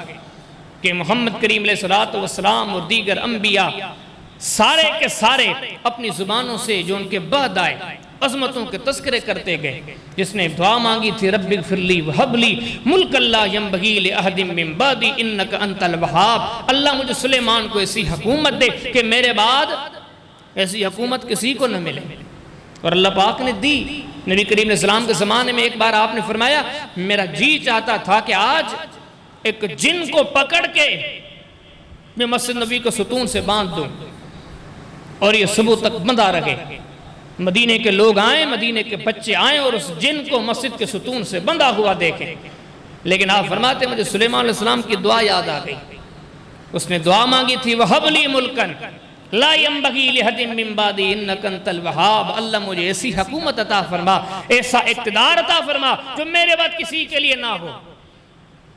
کہ محمد کریم علیہ السلام اور دیگر انبیاء سارے کے سارے اپنی زبانوں سے جو ان کے بعد آئے عظمتوں کے تذکرے کرتے گئے۔ جس نے دعا مانگی تھی رب اغفر لی وہب لی ملک لا ینبغی لأحد من بعدی انک انت الوہاب، اللہ مجھے سلیمان کو ایسی حکومت دے کہ میرے بعد ایسی حکومت کسی کو نہ ملے، اور اللہ پاک نے دی۔ نبی کریم علیہ السلام کے زمانے میں ایک بار آپ نے فرمایا میرا جی چاہتا تھا کہ آج ایک جن کو پکڑ کے میں مسجد نبی کو ستون سے باندھ دوں اور یہ صبح تک بندہ رہے، مدینے کے لوگ آئیں، مدینے کے بچے آئیں اور اس جن کو مسجد کے ستون سے بندہ ہوا دیکھیں۔ لیکن آپ فرماتے مجھے سلیمان علیہ السلام کی دعا یاد آ گئی، اس نے دعا مانگی تھی وَهَبْ لِي مُلْكًا لا ينبغي لأحد من بعدي انك انت الوهاب، اللہ مجھے ایسی حکومت عطا فرما، ایسا اقتدار عطا فرما جو میرے بعد کسی کے لیے نہ ہو۔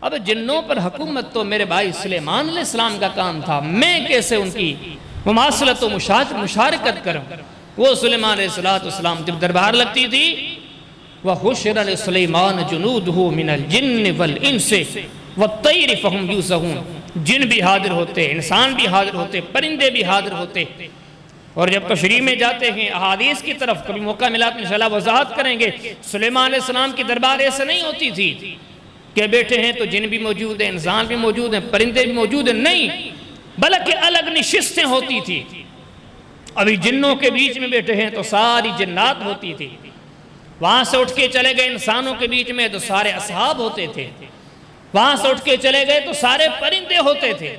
اب جنوں پر حکومت تو میرے بھائی سلیمان علیہ السلام کا کام تھا، میں کیسے ان کی مماثلت و مشارکت کروں؟ وہ سلیمان علیہ السلام جب دربار لگتی تھی وَحُشِرَ لِسُلَيْمَانَ جُنُودُهُ مِنَ الْجِنِّ وَالْإِنسِ وَالطَّيْرِ فَهُمْ يُوزَعُونَ، جن بھی حاضر ہوتے، انسان بھی حاضر ہوتے، پرندے بھی حاضر ہوتے۔ اور جب تشریح میں جاتے ہیں احادیث کی طرف، کبھی موقع ملا تو انشاءاللہ وضاحت کریں گے، سلیمان علیہ السلام کی دربار ایسے نہیں ہوتی تھی کہ بیٹھے ہیں تو جن بھی موجود ہیں، انسان بھی موجود ہیں، پرندے بھی موجود ہیں، نہیں، بلکہ الگ نشستیں ہوتی تھی۔ ابھی جنوں کے بیچ میں بیٹھے ہیں تو ساری جنات ہوتی تھی، وہاں سے اٹھ کے چلے گئے انسانوں کے بیچ میں تو سارے اصحاب ہوتے تھے، وہاں سے اٹھ کے چلے گئے تو سارے پرندے ہوتے تھے۔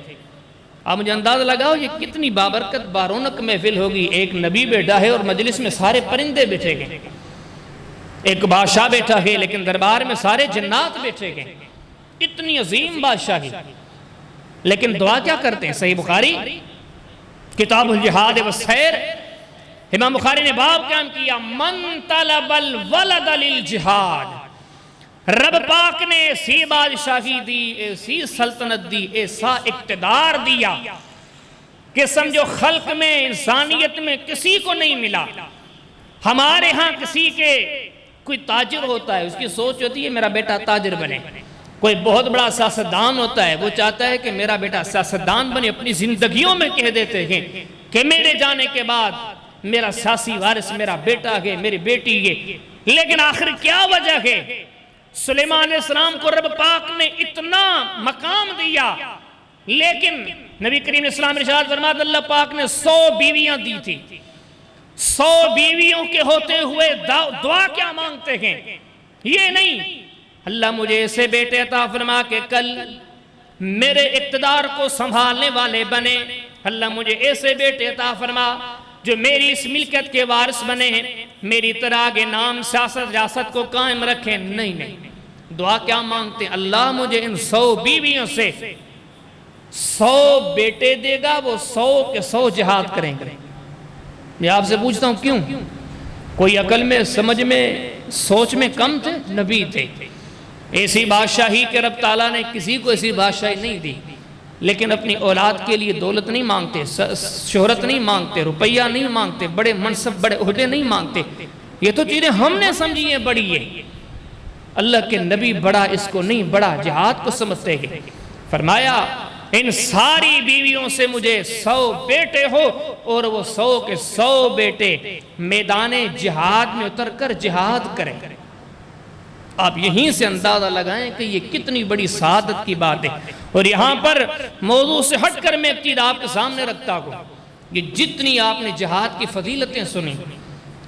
اب مجھے انداز لگاؤ یہ کتنی بابرکت بارونق محفل ہوگی، ایک نبی بیٹھا ہے اور مجلس میں سارے پرندے بیٹھے گئے، ایک بادشاہ بیٹھا ہے لیکن دربار میں سارے جنات بیٹھے گئے، اتنی عظیم بادشاہی۔ لیکن دعا کیا کرتے ہیں؟ صحیح بخاری کتاب الجہاد والسیر، امام بخاری نے باب قائم کیا من طلب الولد للجہاد، رب پاک نے ایسی بادشاہی دی، ایسی سلطنت دی، ایسا اقتدار دیا کہ سمجھو خلق میں انسانیت میں کسی کو نہیں ملا۔ ہمارے ہاں کسی کے کوئی تاجر ہوتا ہے، اس کی سوچ ہوتی ہے میرا بیٹا تاجر بنے، کوئی بہت بڑا سیاستدان ہوتا ہے، وہ چاہتا ہے کہ میرا بیٹا سیاستدان بنے، اپنی زندگیوں میں کہہ دیتے ہیں کہ میرے جانے کے بعد میرا سیاسی وارث میرا بیٹا ہے، میری بیٹی ہے۔ لیکن آخر کیا وجہ ہے؟ سلیمان علیہ السلام کو رب پاک نے اتنا مقام دیا، لیکن نبی کریم علیہ السلام ارشاد فرماتے اللہ پاک نے 100 بیویاں دی تھی، 100 بیویوں کے ہوتے ہوئے دعا کیا مانگتے ہیں؟ یہ نہیں اللہ مجھے ایسے بیٹے عطا فرما کہ کل میرے اقتدار کو سنبھالنے والے بنے، اللہ مجھے ایسے بیٹے عطا فرما جو میری اس ملکت کے وارث بنے ہیں، میری طرح آگے نام سیاست ریاست کو قائم رکھیں۔ نہیں، دعا کیا مانگتے ہیں؟ اللہ مجھے ان 100 بیویوں سے 100 بیٹے دے گا، وہ 100 کے 100 جہاد کریں گے۔ میں آپ سے پوچھتا ہوں کیوں؟ کوئی عقل میں، سمجھ میں، سوچ میں کم تھے؟ نبی تھے۔ ایسی بادشاہی کہ رب تعالیٰ نے کسی کو ایسی بادشاہی نہیں دی، لیکن اپنی اولاد کے لیے دولت نہیں مانگتے، شہرت نہیں مانگتے، روپیہ نہیں مانگتے، بڑے منصب، بڑے عہدے نہیں مانگتے۔ یہ تو چیزیں ہم نے سمجھی ہیں بڑی ہے، اللہ کے نبی بڑا اس کو نہیں، بڑا جہاد کو سمجھتے ہیں۔ فرمایا ان ساری بیویوں سے مجھے 100 بیٹے ہو، اور وہ 100 کے 100 بیٹے میدان جہاد میں اتر کر جہاد کریں۔ آپ یہیں سے اندازہ لگائیں کہ یہ کتنی بڑی سعادت کی بات ہے۔ اور یہاں پر موضوع سے ہٹ کر میں ایک چیز آپ کے سامنے رکھتا ہوں، کہ جتنی آپ نے جہاد کی فضیلتیں سنی،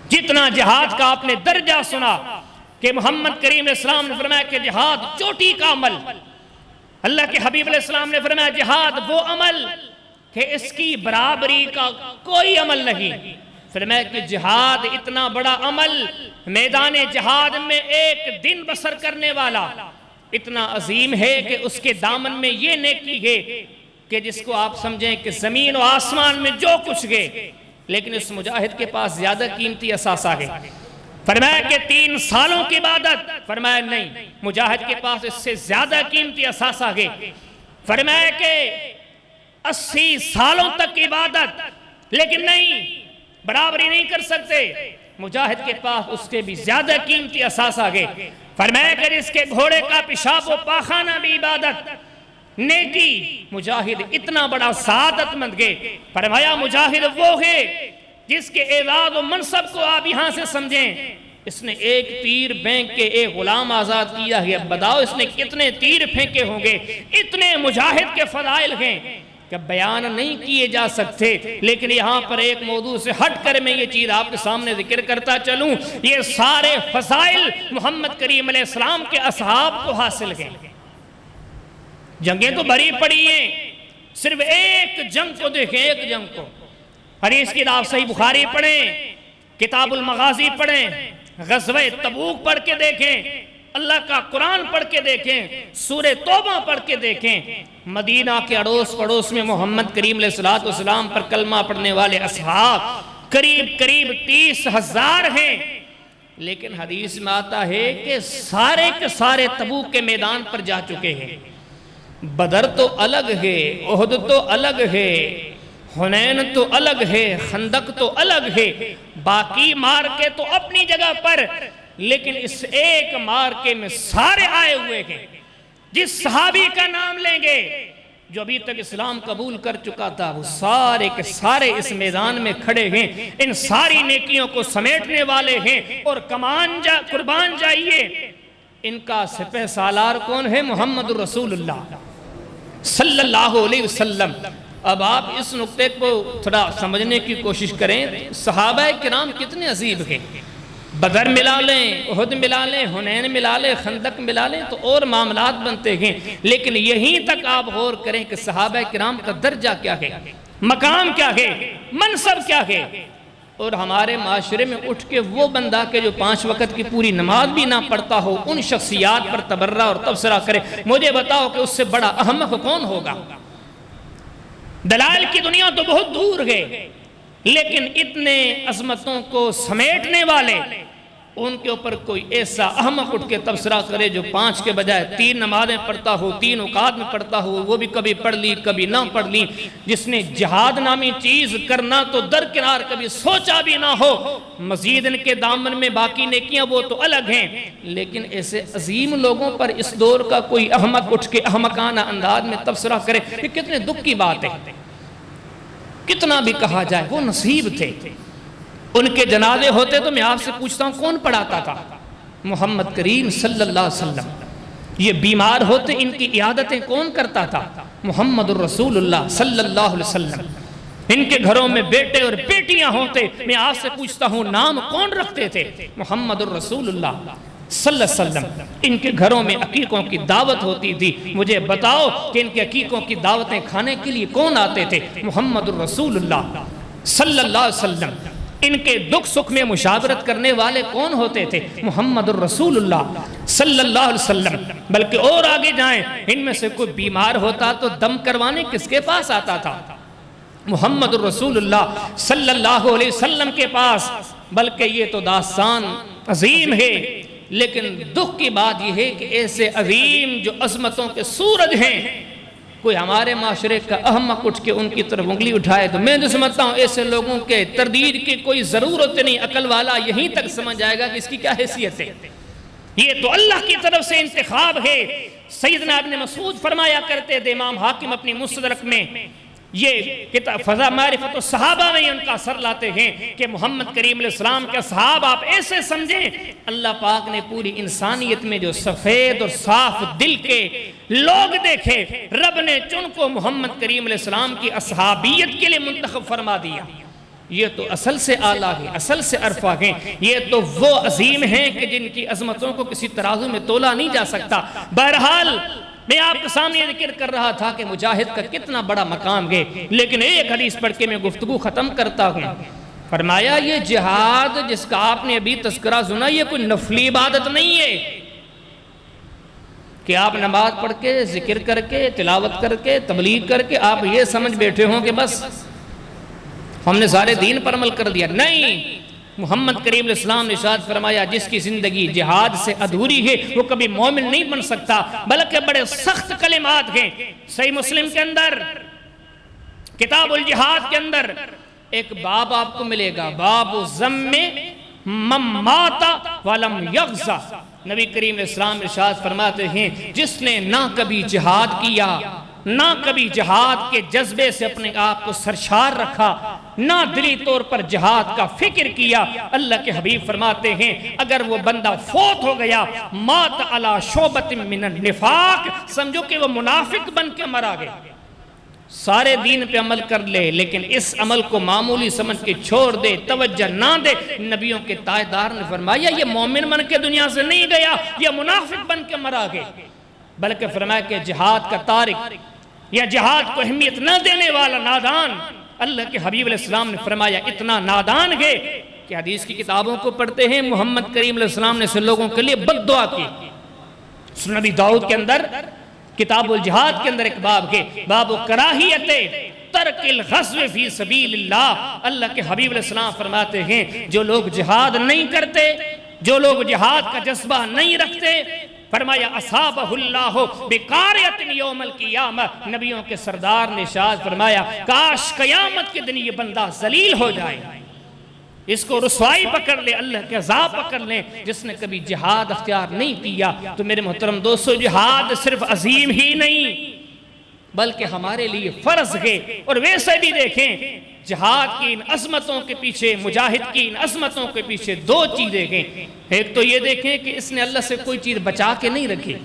جتنا جہاد کا آپ نے درجہ سنا کہ محمد کریم علیہ السلام نے فرمایا کہ جہاد چوٹی کا عمل، اللہ کے حبیب علیہ السلام نے فرمایا جہاد وہ عمل کہ اس کی برابری کا کوئی عمل نہیں۔ فرمایا کہ جہاد اتنا بڑا عمل، میدان جہاد میں ایک دن بسر کرنے والا اتنا عظیم ہے کہ اس کے دامن میں یہ نیکی ہے کہ جس کو آپ سمجھیں کہ زمین و آسمان میں جو کچھ گئے، لیکن اس مجاہد کے پاس زیادہ قیمتی اثاثہ ہے۔ فرمایا کہ 3 سالوں کی عبادت، فرمایا نہیں، مجاہد کے پاس اس سے زیادہ قیمتی اثاثہ ہے۔ فرمایا کہ 80 سالوں تک کی عبادت، لیکن نہیں، برابری نہیں کر سکتے، مجاہد کے پاس اس کے بھی زیادہ قیمتی اثاثہ ہے۔ فرمایا کہ اس کے گھوڑے کا پیشاب و پاخانہ بھی عبادت، نیکی، مجاہد اتنا بڑا سعادت مند ہے۔ فرمایا مجاہد وہ ہے جس کے اعزاز و منصب کو آپ یہاں سے سمجھیں، اس نے ایک تیر پھینک کے ایک غلام آزاد کیا ہے۔ اب بتاؤ اس نے کتنے تیر پھینکے ہوں گے؟ اتنے مجاہد کے فضائل ہیں کہ بیان نہیں کیے جا سکتے، لیکن یہاں پر ایک موضوع سے ہٹ کر میں یہ چیز آپ کے سامنے ذکر کرتا چلوں، یہ سارے فضائل محمد کریم علیہ السلام کے اصحاب کو حاصل ہیں۔ جنگیں تو بھری پڑی ہیں، صرف ایک جنگ کو دیکھیں، ایک جنگ کو۔ حدیث کی کتاب صحیح بخاری پڑھیں، کتاب المغازی پڑھیں، غزوہ تبوک پڑھ کے دیکھیں، اللہ کا قرآن پڑھ کے دیکھیں، سورہ توبہ پڑھ کے دیکھیں۔ مدینہ کے اڑوس پڑوس میں محمد کریم علیہ السلام پر کلمہ پڑھنے والے اصحاب قریب 30,000 ہیں، لیکن حدیث میں آتا ہے کہ سارے کے سارے تبوک کے میدان پر جا چکے ہیں۔ بدر تو الگ ہے، احد تو الگ ہے، حنین تو الگ ہے، خندق تو الگ ہے، باقی مارکے تو اپنی جگہ پر، لیکن اس ایک مارکے میں سارے آئے ہوئے ہیں۔ جس صحابی کا نام لیں گے جو ابھی تک اسلام قبول کر چکا تھا، وہ سارے کے سارے اس میدان میں کھڑے ہیں، ان ساری نیکیوں کو سمیٹنے والے ہیں۔ اور قربان جائیے، ان کا سپہ سالار کون ہے؟ محمد الرسول اللہ صلی اللہ علیہ وسلم۔ اب آپ اس نقطے کو تھوڑا سمجھنے کی کوشش کریں، صحابہ کرام کتنے عظیم ہیں۔ بدر ملا لیں، احد ملا لیں، حنین ملا لیں، خندق ملا لیں تو اور معاملات بنتے ہیں، لیکن یہیں تک آپ غور کریں کہ صحابہ کرام کا درجہ کیا ہے، مقام کیا ہے، منصب کیا ہے۔ اور ہمارے معاشرے میں اٹھ کے وہ بندہ کہ جو 5 وقت کی پوری نماز بھی نہ پڑھتا ہو، ان شخصیات پر تبرہ اور تبصرہ کرے، مجھے بتاؤ کہ اس سے بڑا احمق کون ہوگا؟ دلائل کی دنیا تو بہت دور گئے، لیکن اتنے عظمتوں کو سمیٹنے والے، ان کے اوپر کوئی ایسا احمق اٹھ کے تبصرہ کرے جو 5 کے بجائے 3 نمازیں پڑھتا ہو، 3 اوقات میں پڑھتا ہو، وہ بھی کبھی پڑھ لی کبھی نہ پڑھ لی، جس نے جہاد نامی چیز کرنا تو درکنار کبھی سوچا بھی نہ ہو، مزید ان کے دامن میں باقی نیکیاں وہ تو الگ ہیں، لیکن ایسے عظیم لوگوں پر اس دور کا کوئی احمق اٹھ کے احمقانہ انداز میں تبصرہ کرے، یہ کتنے دکھ کی بات ہے۔ کتنا بھی کہا جائے وہ نصیب تھے، ان کے جنازے ہوتے تو میں آپ سے پوچھتا ہوں کون پڑھاتا تھا؟ محمد کریم صلی اللہ علیہ وسلم۔ یہ بیمار ہوتے ان کی عیادتیں کون کرتا تھا؟ محمد الرسول اللہ صلی اللہ علیہ وسلم۔ ان کے گھروں میں بیٹے اور بیٹیاں ہوتے، میں آپ سے پوچھتا ہوں نام کون رکھتے تھے؟ محمد الرسول اللہ صلی اللہ علیہ وسلم۔ ان کے گھروں میں عقیقوں کی دعوت ہوتی تھی، مجھے بتاؤ کہ ان کے عقیقوں کی دعوتیں کھانے کے لیے کون آتے تھے؟ محمد الرسول اللہ صلی اللہ علیہ وسلم۔ ان کے دکھ سکھ میں مشاورت کرنے والے کون ہوتے تھے؟ محمد الرسول اللہ صلی اللہ علیہ وسلم۔ بلکہ اور آگے جائیں، ان میں سے کوئی بیمار ہوتا تو دم کروانے کس کے پاس آتا تھا؟ محمد الرسول اللہ صلی اللہ علیہ وسلم کے پاس۔ بلکہ یہ تو داستان عظیم ہے، لیکن دکھ کی بات یہ ہے کہ ایسے عظیم جو عظمتوں کے سورج ہیں، کوئی ہمارے معاشرے کا احمق اٹھ کے ان کی طرف انگلی اٹھائے تو میں جو سمجھتا ہوں ایسے لوگوں کے تردید کی کوئی ضرورت نہیں۔ عقل والا یہیں تک سمجھ جائے گا کہ اس کی کیا حیثیت ہے۔ یہ تو اللہ کی طرف سے انتخاب ہے۔ سیدنا ابن مسعود فرمایا کرتے تھے، امام حاکم اپنی مستدرک میں یہ کتاب فضا معرفت الصحابہ میں ان کا اثر لاتے ہیں کہ محمد کریم علیہ السلام کے صحابہ آپ ایسے سمجھیں اللہ پاک نے پوری انسانیت میں جو سفید اور صاف دل کے لوگ دیکھے، رب نے چن کو محمد کریم علیہ السلام کی اصحابیت کے لیے منتخب فرما دیا۔ یہ تو اصل سے اعلیٰ ہیں، اصل سے عرفہ ہیں، یہ تو وہ عظیم ہیں کہ جن کی عظمتوں کو کسی ترازو میں تولا نہیں جا سکتا۔ بہرحال میں آپ کے سامنے ذکر کر رہا تھا کہ مجاہد کا کتنا بڑا مقام ہے، لیکن ایک حدیث پڑھ کے میں گفتگو ختم کرتا ہوں۔ فرمایا یہ جہاد جس کا آپ نے ابھی تذکرہ سنا، یہ کوئی نفلی عبادت نہیں ہے کہ آپ نماز پڑھ کے ذکر کر کے تلاوت کر کے تبلیغ کر کے آپ یہ سمجھ بیٹھے ہوں کہ بس ہم نے سارے دین پر عمل کر دیا۔ نہیں، محمد کریم علیہ السلام نے ارشاد فرمایا جس کی زندگی جہاد سے ادھوری ہے وہ کبھی مومن نہیں بن سکتا، بلکہ بڑے سخت کلمات ہیں۔ صحیح مسلم کے اندر کتاب الجہاد کے اندر ایک باب آپ کو ملے گا، باب ضم من مات ولم یغزا۔ نبی کریم علیہ السلام ارشاد فرماتے ہیں جس نے نہ کبھی جہاد کیا، نہ کبھی جہاد کے جذبے سے اپنے آپ کو سرشار رکھا، نہ دلی طور پر جہاد کا فکر کیا، اللہ کے حبیب فرماتے ہیں اگر وہ بندہ فوت ہو گیا مات علی شعبۃ من النفاق، سمجھو کہ وہ منافق بن کے مرا گیا۔ سارے دین پہ عمل کر لے لیکن اس عمل کو معمولی سمجھ کے چھوڑ دے، توجہ نہ دے، نبیوں کے تائیدار نے فرمایا یہ مومن بن کے دنیا سے نہیں گیا، یہ منافق بن کے مرا گیا۔ بلکہ فرمایا کہ جہاد کا تارک یا جہاد کو اہمیت نہ دینے والا نادان، اللہ کے حبیب علیہ السلام نے فرمایا اتنا نادان ہے کہ حدیث کی کتابوں کو پڑھتے ہیں محمد کریم علیہ السلام نے سے لوگوں کے لیے بد دعا کی۔ سنن ابی داؤد کے اندر کتاب الجہاد کے اندر ایک باب ہے، باب کراہیت ترک الغزو فی سبیل اللہ۔ اللہ کے حبیب علیہ السلام فرماتے ہیں جو لوگ جہاد نہیں کرتے، جو لوگ جہاد کا جذبہ نہیں رکھتے، فرمایا اصابہ اللہ بقاریۃ یوم القیامہ، نبیوں کے سردار نے ارشاد فرمایا کاش قیامت کے دن یہ بندہ ذلیل ہو جائے، اس کو رسوائی پکڑ لے، اللہ کے عذاب پکڑ لیں جس نے کبھی جہاد اختیار نہیں کیا۔ تو میرے محترم دوستو جہاد صرف عظیم ہی نہیں بلکہ ہمارے لیے فرض ہے۔ اور ویسے بھی دیکھیں جہاد کی ان عظمتوں کے پیچھے، مجاہد کی ان عظمتوں کے پیچھے دو چیزیں ہیں۔ ایک تو یہ دیکھیں کہ اس نے اللہ سے کوئی چیز بچا کے نہیں رکھی،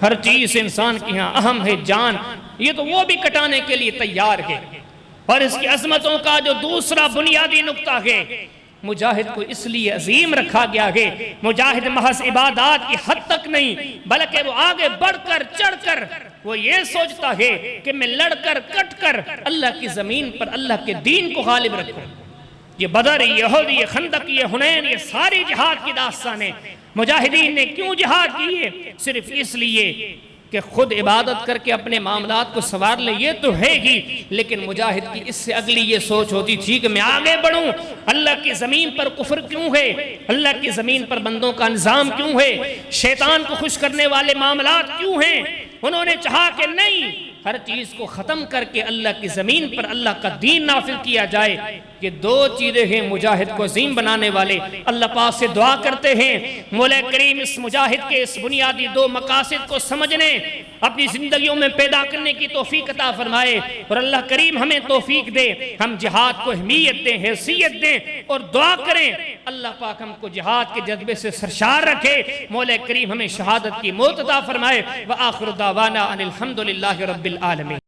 ہر چیز انسان کی ہاں اہم ہے، جان یہ تو وہ بھی کٹانے کے لیے تیار ہے۔ اور اس کی عظمتوں کا جو دوسرا بنیادی نقطہ ہے، مجاہد کو اس لیے عظیم رکھا گیا ہے، مجاہد محض عبادات کی حد تک نہیں بلکہ وہ آگے بڑھ کر چڑھ کر وہ یہ سوچتا ہے کہ میں لڑ کر کٹ کر اللہ کی زمین پر اللہ کے دین کو غالب رکھوں۔ یہ بدر، یہ احد، یہ خندق، یہ حنین، یہ ساری جہاد کی داستانیں مجاہدین نے کیوں جہاد کی ہے؟ صرف اس لیے کہ خود عبادت کر کے اپنے معاملات کو سنوار لے، یہ تو ہے ہی، لیکن مجاہد کی اس سے اگلی یہ سوچ ہوتی تھی کہ میں آگے بڑھوں، اللہ کی زمین پر کفر کیوں ہے، اللہ کی زمین پر بندوں کا نظام کیوں ہے، شیطان کو خوش کرنے والے معاملات کیوں ہیں۔ انہوں نے چاہا کہ نہیں، ہر چیز کو ختم کر کے اللہ کی زمین پر اللہ کا دین نافذ کیا جائے۔ یہ دو چیزیں ہیں مجاہد کو عظیم بنانے والے۔ اللہ پاک سے دعا کرتے ہیں مولا کریم اس مجاہد کے اس بنیادی دو مقاصد کو سمجھنے، اپنی زندگیوں میں پیدا کرنے کی توفیق عطا فرمائے، اور اللہ کریم ہمیں توفیق دے، ہم جہاد کو اہمیت دیں، حیثیت دیں، اور دعا کریں اللہ پاک ہم کو جہاد کے جذبے سے سرشار رکھے، مولا کریم ہمیں شہادت کی موت عطا فرمائے۔ وآخر دعوانا ان الحمدللہ رب العالمین۔